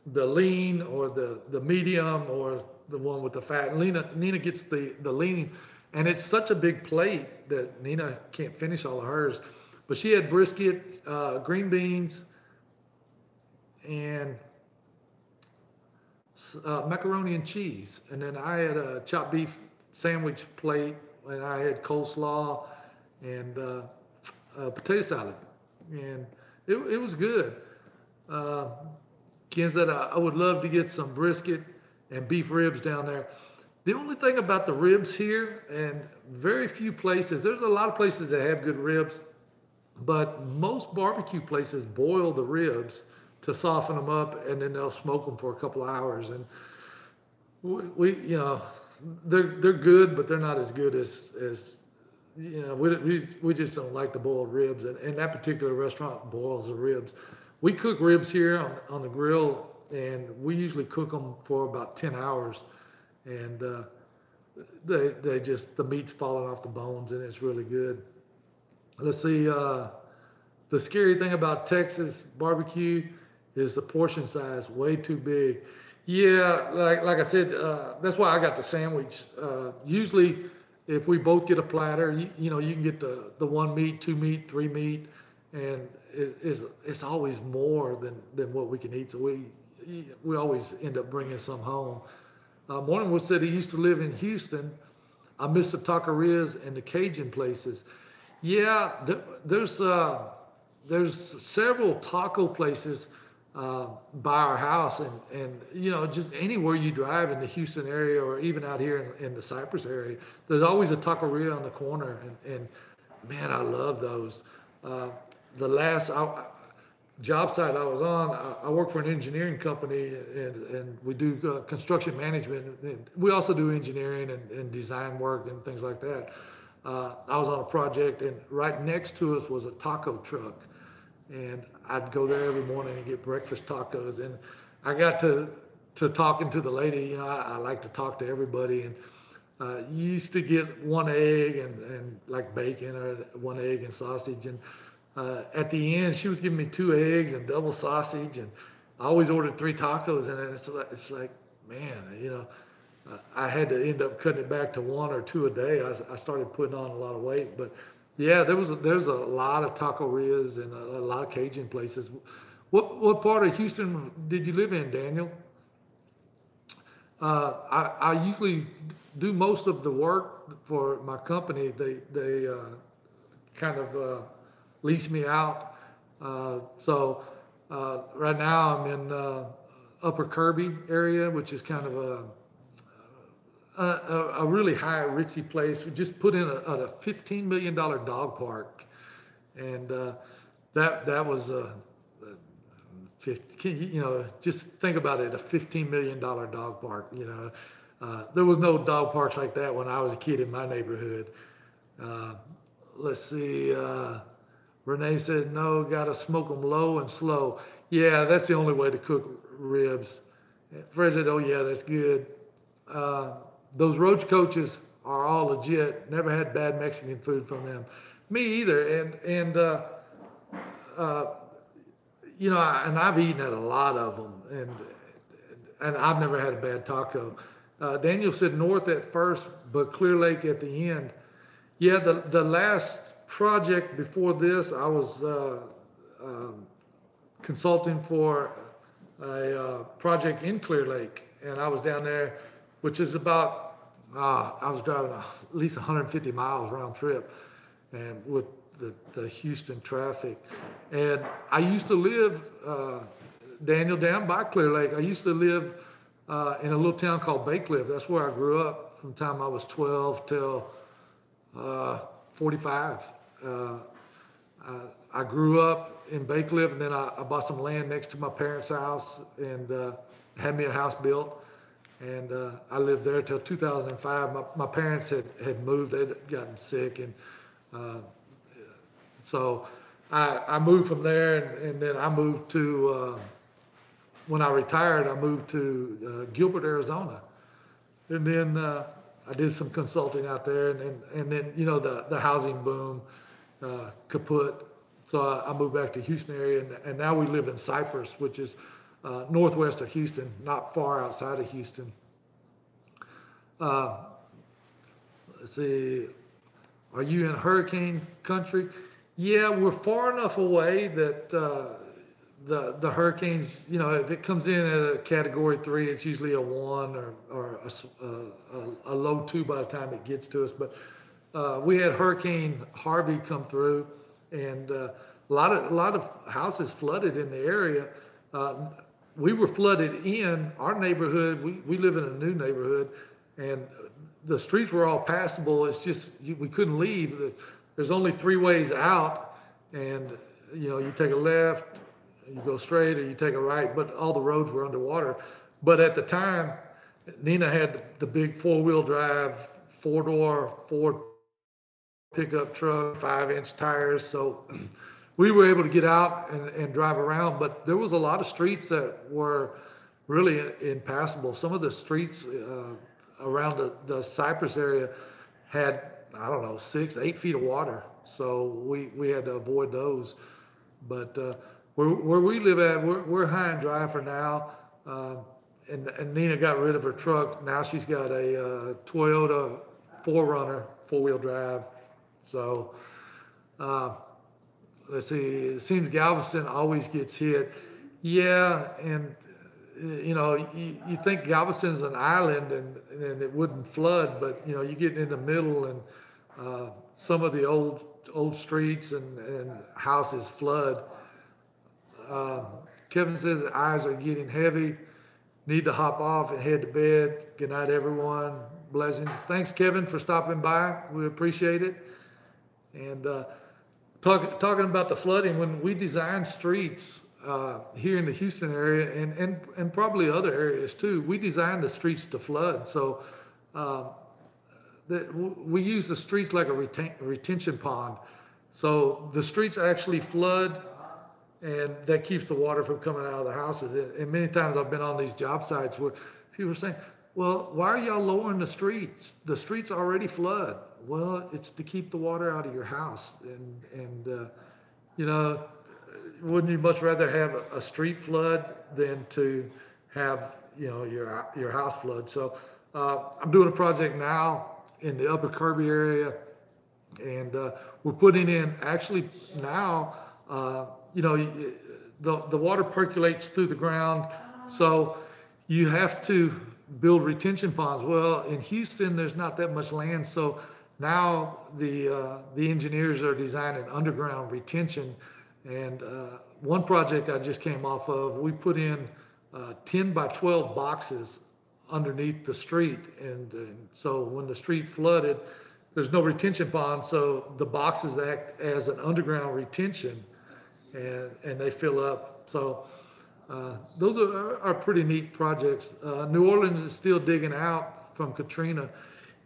the lean or the medium or the one with the fat. Nina gets the lean. And it's such a big plate that Nina can't finish all of hers. But she had brisket, green beans, and macaroni and cheese. And then I had a chopped beef sandwich plate, and I had coleslaw and potato salad. And it was good. Ken said, I would love to get some brisket and beef ribs down there. The only thing about the ribs here, and very few places, there's a lot of places that have good ribs, but most barbecue places boil the ribs to soften them up, and then they'll smoke them for a couple of hours. And we you know, they're good, but they're not as good as you know, we just don't like the boiled ribs. And that particular restaurant boils the ribs. We cook ribs here on the grill, and we usually cook them for about 10 hours. And they just, the meat's falling off the bones, and it's really good. Let's see, the scary thing about Texas barbecue is the portion size, way too big. Yeah, like I said, that's why I got the sandwich. Usually, if we both get a platter, you know, you can get the 1 meat, 2 meat, 3 meat, and it's always more than what we can eat. So we always end up bringing some home. Morningwood said he used to live in Houston. I miss the taquerias and the Cajun places. Yeah, there's several taco places by our house, and you know, just anywhere you drive in the Houston area or even out here in the Cypress area, there's always a taqueria on the corner, and man, I love those. The last job site I was on, I work for an engineering company, and we do construction management, and we also do engineering and design work and things like that. I was on a project, and right next to us was a taco truck, and I'd go there every morning and get breakfast tacos. And I got to talking to the lady. You know, I like to talk to everybody, and you used to get 1 egg and like bacon, or 1 egg and sausage, and at the end, she was giving me 2 eggs and double sausage, and I always ordered 3 tacos, and it's like, man, you know, I had to end up cutting it back to 1 or 2 a day. I started putting on a lot of weight, but yeah, there's a lot of taquerias and a lot of Cajun places. What part of Houston did you live in, Daniel? I usually do most of the work for my company. They kind of lease me out. So right now I'm in Upper Kirby area, which is kind of a really high ritzy place. We just put in a $15 million dog park, and that was just think about it, a $15 million dog park, there was no dog parks like that when I was a kid in my neighborhood. Let's see, Renee said, no, got to smoke them low and slow. Yeah, that's the only way to cook ribs. Fred said, oh yeah, that's good. Those Roach coaches are all legit. Never had bad Mexican food from them. Me either. And I've eaten at a lot of them, and I've never had a bad taco. Daniel said north at first, but Clear Lake at the end. Yeah, the last project before this, I was consulting for a project in Clear Lake, and I was down there, which is about, I was driving at least 150 miles round trip, and with the Houston traffic. And I used to live, Daniel, down by Clear Lake. I used to live in a little town called Baycliff. That's where I grew up from the time I was 12 till 45. I grew up in Baycliff, and then I bought some land next to my parents' house and had me a house built. And I lived there till 2005. My parents had moved. They'd gotten sick, and so I moved from there, and then I moved to, when I retired, I moved to Gilbert, Arizona. And then I did some consulting out there, and then the housing boom kaput. So I moved back to Houston area, and now we live in Cypress, which is northwest of Houston, not far outside of Houston. Let's see, are you in hurricane country? Yeah, we're far enough away that the hurricanes, if it comes in at a category 3, it's usually a 1 or a low 2 by the time it gets to us. But we had Hurricane Harvey come through, and a lot of houses flooded in the area. We were flooded in our neighborhood. We live in a new neighborhood, and the streets were all passable. It's just we couldn't leave. There's only 3 ways out, and you take a left, you go straight, or you take a right, but all the roads were underwater. But at the time, Nina had the big 4-wheel drive, 4-door Ford pickup truck, 5-inch tires, so we were able to get out and drive around. But there was a lot of streets that were really impassable. Some of the streets around the Cypress area had, 6-8 feet of water, so we had to avoid those. But where we live at, we're high and dry for now. And Nina got rid of her truck. Now she's got a Toyota 4Runner 4-wheel drive. So let's see, it seems Galveston always gets hit. Yeah, and you think Galveston's an island and it wouldn't flood, but you get in the middle, and some of the old streets and houses flood. Kevin says the eyes are getting heavy. Need to hop off and head to bed. Good night, everyone. Blessings. Thanks, Kevin, for stopping by. We appreciate it. And talking about the flooding, when we design streets here in the Houston area and probably other areas too, we design the streets to flood. So we use the streets like a retention pond. So the streets actually flood, and that keeps the water from coming out of the houses. And many times I've been on these job sites where people are saying, well, why are y'all lowering the streets? The streets already flood. Well, it's to keep the water out of your house. And wouldn't you much rather have a street flood than to have, your house flood? So I'm doing a project now in the Upper Kirby area, and we're putting in, actually now, the water percolates through the ground, so you have to build retention ponds. Well, in Houston, there's not that much land, so now the engineers are designing underground retention. And one project I just came off of, we put in 10 by 12 boxes underneath the street, and so when the street flooded, there's no retention pond, so the boxes act as an underground retention, and they fill up. So Those are pretty neat projects. New Orleans is still digging out from Katrina.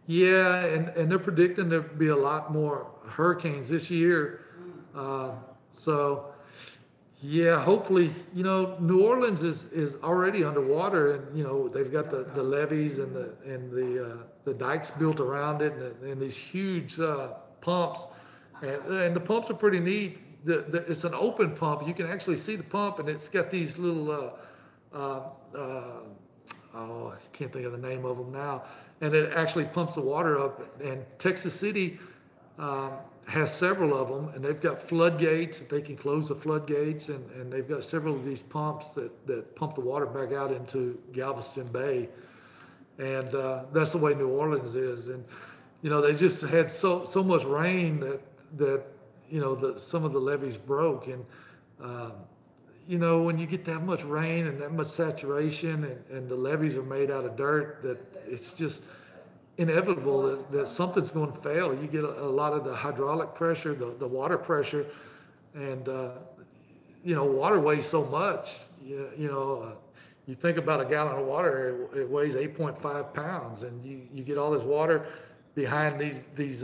Yeah, and they're predicting there'll be a lot more hurricanes this year. So, yeah, hopefully, New Orleans is already underwater, and they've got the levees and the dikes built around it, and these huge pumps, and the pumps are pretty neat. It's an open pump. You can actually see the pump, and it's got these little I can't think of the name of them now, and it actually pumps the water up. And Texas City has several of them, and they've got floodgates that they can close the floodgates, and they've got several of these pumps that pump the water back out into Galveston Bay, and that's the way New Orleans is. And they just had so much rain that some of the levees broke, and when you get that much rain and that much saturation, and the levees are made out of dirt, that it's just inevitable that something's going to fail. You get a lot of the hydraulic pressure, the water pressure, and water weighs so much. You think about a gallon of water, it weighs 8.5 pounds, and you get all this water behind these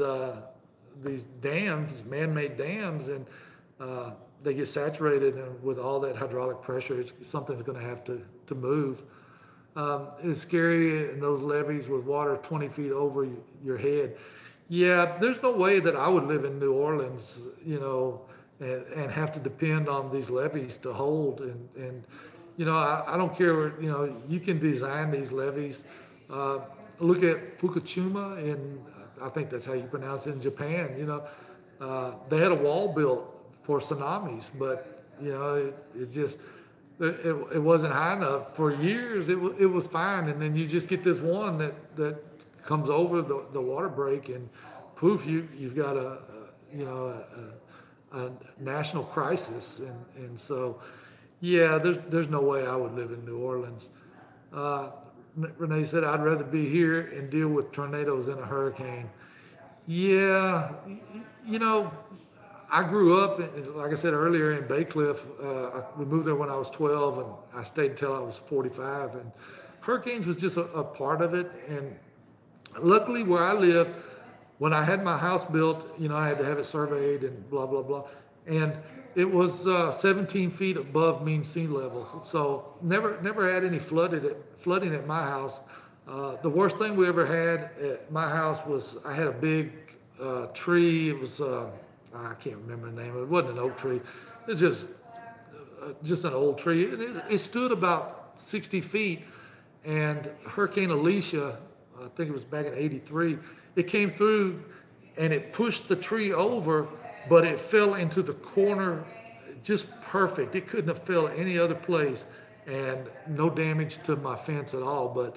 dams, man-made dams, and they get saturated, and with all that hydraulic pressure, something's going to have to move. It's scary in those levees with water 20 feet over your head. Yeah, there's no way that I would live in New Orleans, and have to depend on these levees to hold. And I don't care, you can design these levees. Look at Fukushima, and I think that's how you pronounce it, in Japan. They had a wall built for tsunamis, but it wasn't high enough. For years it was fine, and then you just get this one that comes over the water break, and poof, you've got a national crisis. And so, yeah, there's no way I would live in New Orleans. Renee said, I'd rather be here and deal with tornadoes than a hurricane. Yeah, I grew up, like I said earlier, in Bay Cliff. We moved there when I was 12, and I stayed until I was 45. And hurricanes was just a part of it. And luckily, where I live, when I had my house built, I had to have it surveyed and blah, blah, blah. And it was 17 feet above mean sea level. So never had any flooding at my house. The worst thing we ever had at my house was I had a big tree. It was, I can't remember the name of it. It wasn't an oak tree. It was just an old tree. It stood about 60 feet. And Hurricane Alicia, I think it was back in '83, it came through and it pushed the tree over, but it fell into the corner just perfect. It couldn't have fell any other place, and no damage to my fence at all. But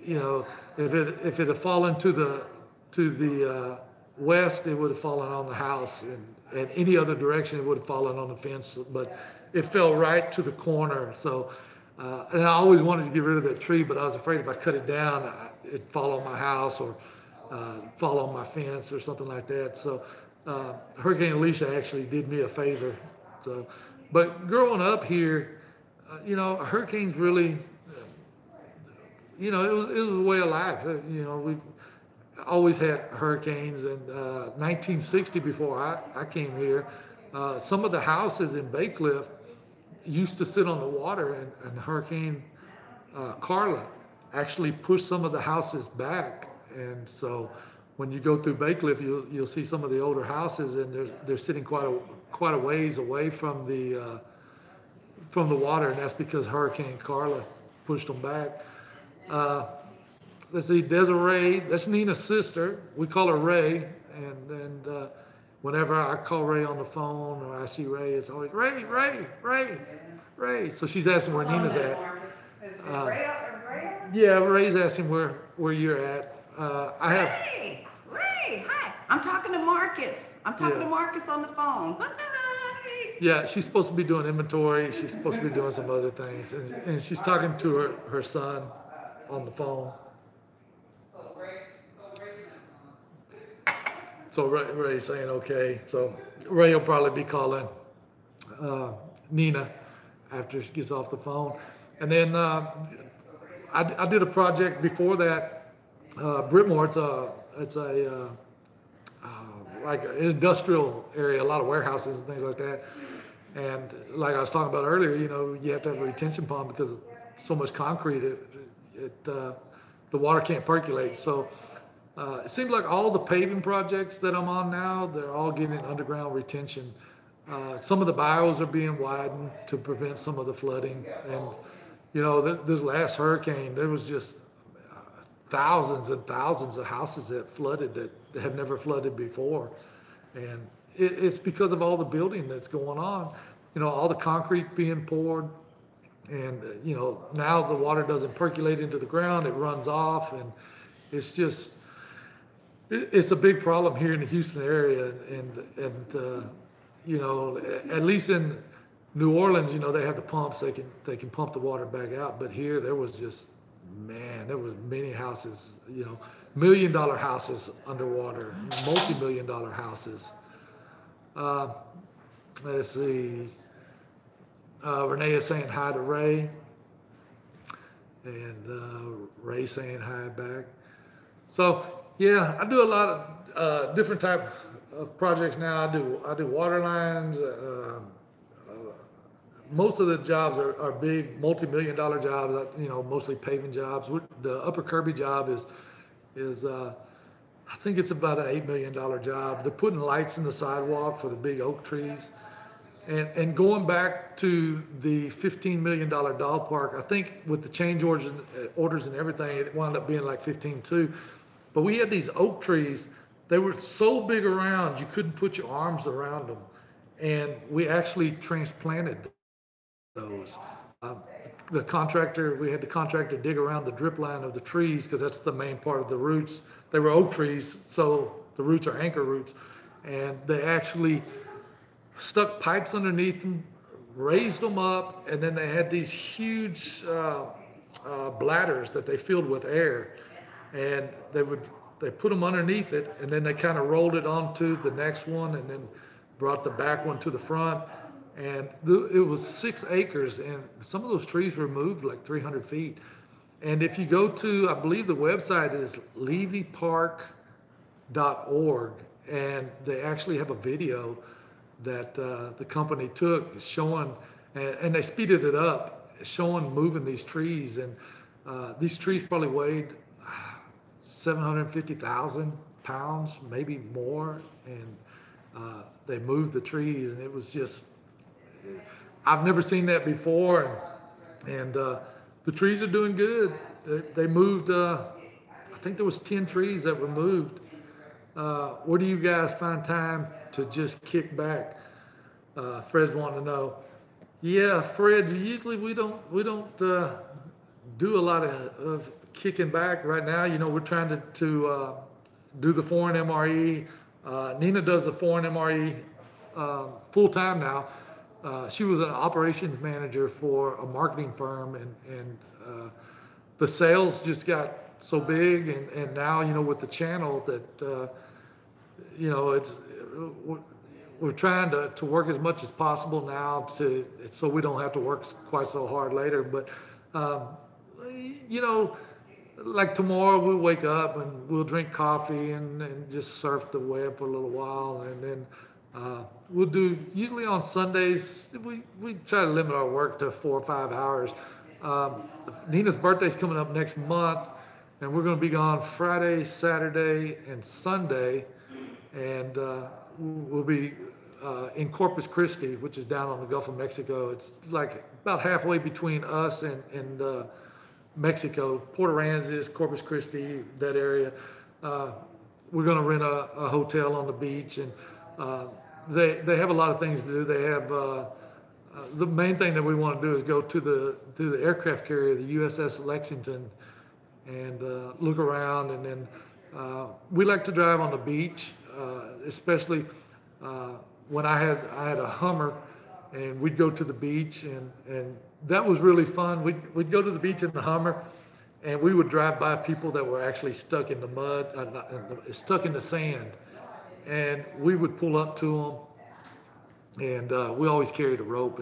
if it had fallen to the west, it would have fallen on the house, and any other direction, it would have fallen on the fence. But it fell right to the corner. So, and I always wanted to get rid of that tree, but I was afraid if I cut it down, it'd fall on my house or fall on my fence or something like that. So Hurricane Alicia actually did me a favor. So, but growing up here, hurricanes really, it was a way of life. We've always had hurricanes. And 1960, before I came here, some of the houses in Bay Cliff used to sit on the water, and Hurricane Carla actually pushed some of the houses back. And so when you go through Bay Cliff, you'll see some of the older houses, and they're sitting quite a ways away from the water, and that's because Hurricane Carla pushed them back. Let's see, Desiree, that's Nina's sister. We call her Ray, and whenever I call Ray on the phone or I see Ray, it's always Ray. So she's asking where Nina's at. Is Ray up? Yeah, Ray's asking where you're at. Ray, hi. I'm talking to Marcus. To Marcus on the phone. Hi. Yeah, she's supposed to be doing inventory. She's supposed to be doing some other things, and she's talking to her son on the phone. So Ray's saying okay. So Ray will probably be calling Nina after she gets off the phone. And then I did a project before that, Britmore. It's a like an industrial area, a lot of warehouses and things like that. And like I was talking about earlier, you know, you have to have a retention pond because so much concrete, the water can't percolate. So it seems like all the paving projects that I'm on now, they're all getting underground retention. Some of the bios are being widened to prevent some of the flooding. And, you know, this last hurricane, there was just thousands and thousands of houses that flooded that have never flooded before. And it's because of all the building that's going on, you know, all the concrete being poured. And, you know, now the water doesn't percolate into the ground, it runs off. And it's just, it's a big problem here in the Houston area. And you know, at least in New Orleans, you know, they have the pumps, they can pump the water back out. But here there was just, man, there was many houses, you know, $1 million houses underwater, multi-million-dollar houses. Let's see. Renee is saying hi to Ray, and Ray saying hi back. So yeah, I do a lot of different type of projects now. I do water lines. Most of the jobs are big, multi-million-dollar jobs. You know, mostly paving jobs. The Upper Kirby job is I think it's about an $8 million job. They're putting lights in the sidewalk for the big oak trees. And going back to the $15 million dog park, I think with the change orders and everything, it wound up being like 15 too. But we had these oak trees. They were so big around, you couldn't put your arms around them. And we actually transplanted those. We had the contractor dig around the drip line of the trees because that's the main part of the roots. They were oak trees, so the roots are anchor roots. And they actually stuck pipes underneath them, raised them up, and then they had these huge bladders that they filled with air. And they put them underneath it, and then they kind of rolled it onto the next one, and then brought the back one to the front. And it was 6 acres, and some of those trees were moved like 300 feet. And if you go to, I believe the website is levypark.org, and they actually have a video that the company took showing, and they speeded it up, showing moving these trees. And these trees probably weighed 750,000 pounds, maybe more. And they moved the trees, and it was just, I've never seen that before. And the trees are doing good. They moved, I think there was 10 trees that were moved. Where do you guys find time to just kick back? Fred's wanting to know. Yeah, Fred, usually we don't do a lot of kicking back right now. You know, we're trying to do the foreign MRE. Nina does the foreign MRE full time now. She was an operations manager for a marketing firm, and the sales just got so big, and now, you know, with the channel that, you know, we're trying to work as much as possible now so we don't have to work quite so hard later. But, you know, like tomorrow we'll wake up and we'll drink coffee and just surf the web for a little while, and then we'll do, usually on Sundays, we try to limit our work to 4 or 5 hours. Nina's birthday's coming up next month, and we're going to be gone Friday, Saturday, and Sunday, and we'll be in Corpus Christi, which is down on the Gulf of Mexico. It's like about halfway between us and Mexico. Port Aransas, Corpus Christi, that area. We're going to rent a hotel on the beach, and they have a lot of things to do. They have the main thing that we want to do is go to the aircraft carrier, the USS Lexington, and look around. And then we like to drive on the beach, especially when I had a Hummer, and we'd go to the beach, and that was really fun. We'd go to the beach in the Hummer, and we would drive by people that were actually stuck in the mud, stuck in the sand, and we would pull up to them, and we always carried a rope,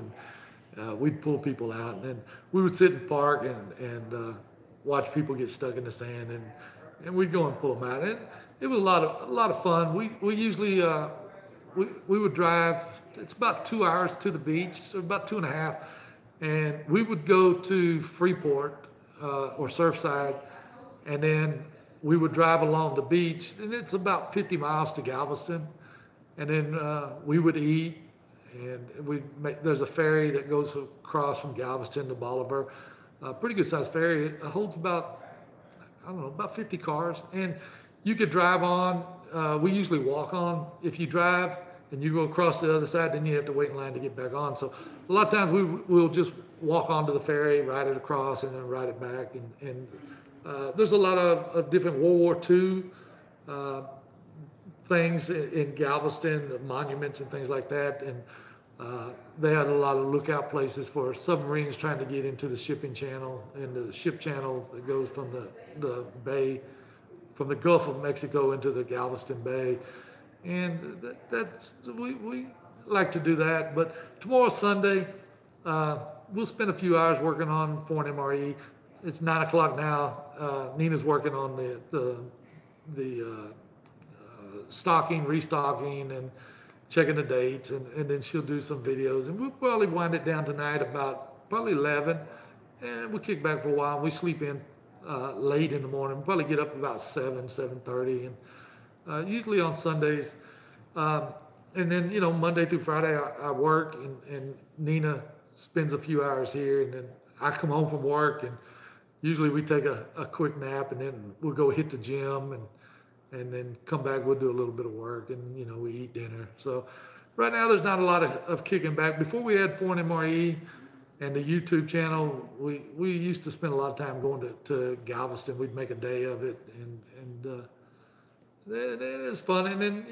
we'd pull people out, and then we would sit in the park and watch people get stuck in the sand, and we'd go and pull them out. And it was a lot of fun. We usually we would drive. It's about 2 hours to the beach, so about 2.5, and we would go to Freeport or Surfside, and then we would drive along the beach, and it's about 50 miles to Galveston, and then we would eat, and there's a ferry that goes across from Galveston to Bolivar, a pretty good sized ferry. It holds about, I don't know, about 50 cars, and you could drive on. We usually walk on. If you drive and you go across the other side, then you have to wait in line to get back on. So a lot of times we'll just walk onto the ferry, ride it across, and then ride it back. And there's a lot of different World War II things in Galveston, monuments and things like that. And they had a lot of lookout places for submarines trying to get into the shipping channel, and the ship channel that goes from the bay, from the Gulf of Mexico into the Galveston Bay. And we like to do that. But tomorrow's Sunday. We'll spend a few hours working on ForeignMRE. It's 9 o'clock now. Nina's working on the stocking, restocking, and checking the dates, and then she'll do some videos. And we'll probably wind it down tonight about probably 11, and we'll kick back for a while. We sleep in late in the morning. We'll probably get up about 7:30, and usually on Sundays. And then, Monday through Friday I work, and Nina spends a few hours here, and then I come home from work, and usually we take a quick nap, and then we'll go hit the gym, and then come back. We'll do a little bit of work, and we eat dinner. So right now there's not a lot of kicking back. Before we had ForeignMRE and the YouTube channel, we used to spend a lot of time going to Galveston. We'd make a day of it, and it's fun. And then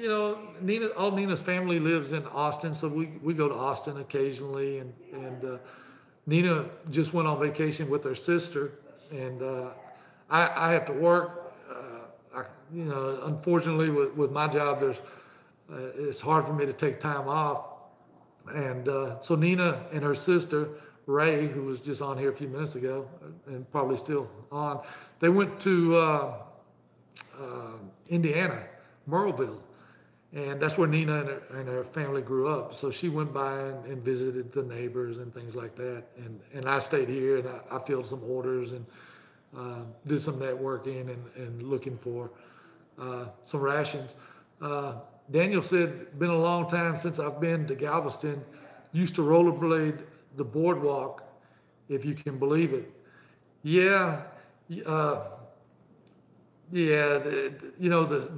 all Nina's family lives in Austin, so we go to Austin occasionally. And Nina just went on vacation with her sister, and I have to work. Unfortunately, with my job, it's hard for me to take time off. And so Nina and her sister, Ray, who was just on here a few minutes ago and probably still on, they went to Indiana, Murrayville. And that's where Nina and her family grew up. So she went by and visited the neighbors and things like that. And I stayed here, and I filled some orders and did some networking and looking for some rations. Daniel said, been a long time since I've been to Galveston. Used to rollerblade the boardwalk, if you can believe it. Yeah, the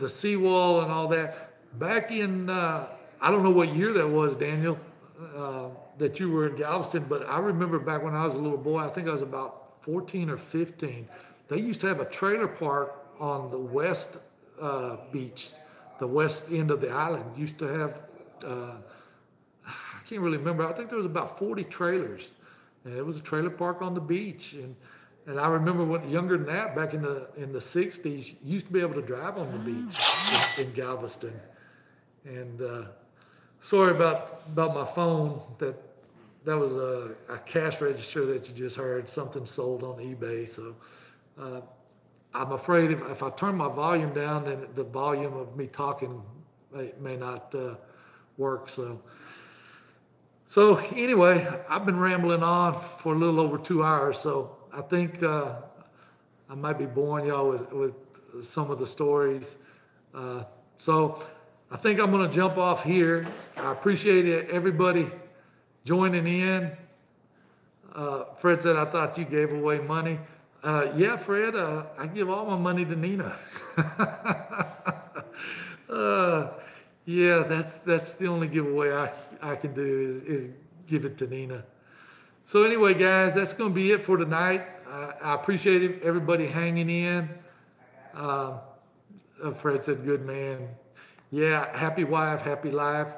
seawall and all that. Back in, I don't know what year that was, Daniel, that you were in Galveston, but I remember back when I was a little boy, I think I was about 14 or 15, they used to have a trailer park on the west beach, the west end of the island. Used to have, I can't really remember, I think there was about 40 trailers, and it was a trailer park on the beach. And I remember when younger than that, back in the 60s, you used to be able to drive on the beach in Galveston. And sorry about my phone. That was a cash register that you just heard. Something sold on eBay. So I'm afraid if I turn my volume down, then the volume of me talking may not work. So anyway, I've been rambling on for a little over 2 hours. So I think I might be boring y'all with some of the stories. So I think I'm going to jump off here. I appreciate everybody joining in. Fred said, I thought you gave away money. Yeah, Fred, I give all my money to Nina. Yeah, that's the only giveaway I can do is give it to Nina. So anyway, guys, that's going to be it for tonight. I appreciate everybody hanging in. Fred said, good man. Yeah, happy wife, happy life.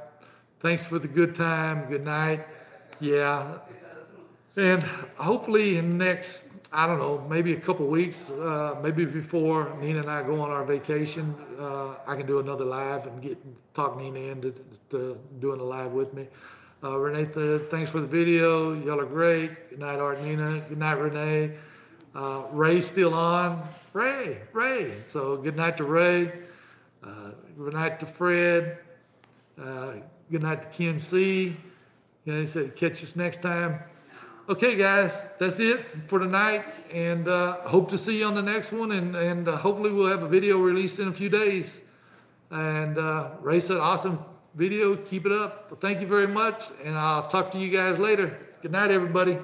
Thanks for the good time. Good night. Yeah. And hopefully in the next, I don't know, maybe a couple weeks, maybe before Nina and I go on our vacation, I can do another live and talk Nina into doing a live with me. Renee, thanks for the video. Y'all are great. Good night, Art, Nina. Good night, Renee. Ray's still on. Ray. So good night to Ray. Good night to Fred. Good night to Ken C. He said, catch us next time. Okay, guys, that's it for tonight. And hope to see you on the next one. And hopefully we'll have a video released in a few days. And Ray said, awesome video. Keep it up. Well, thank you very much. And I'll talk to you guys later. Good night, everybody.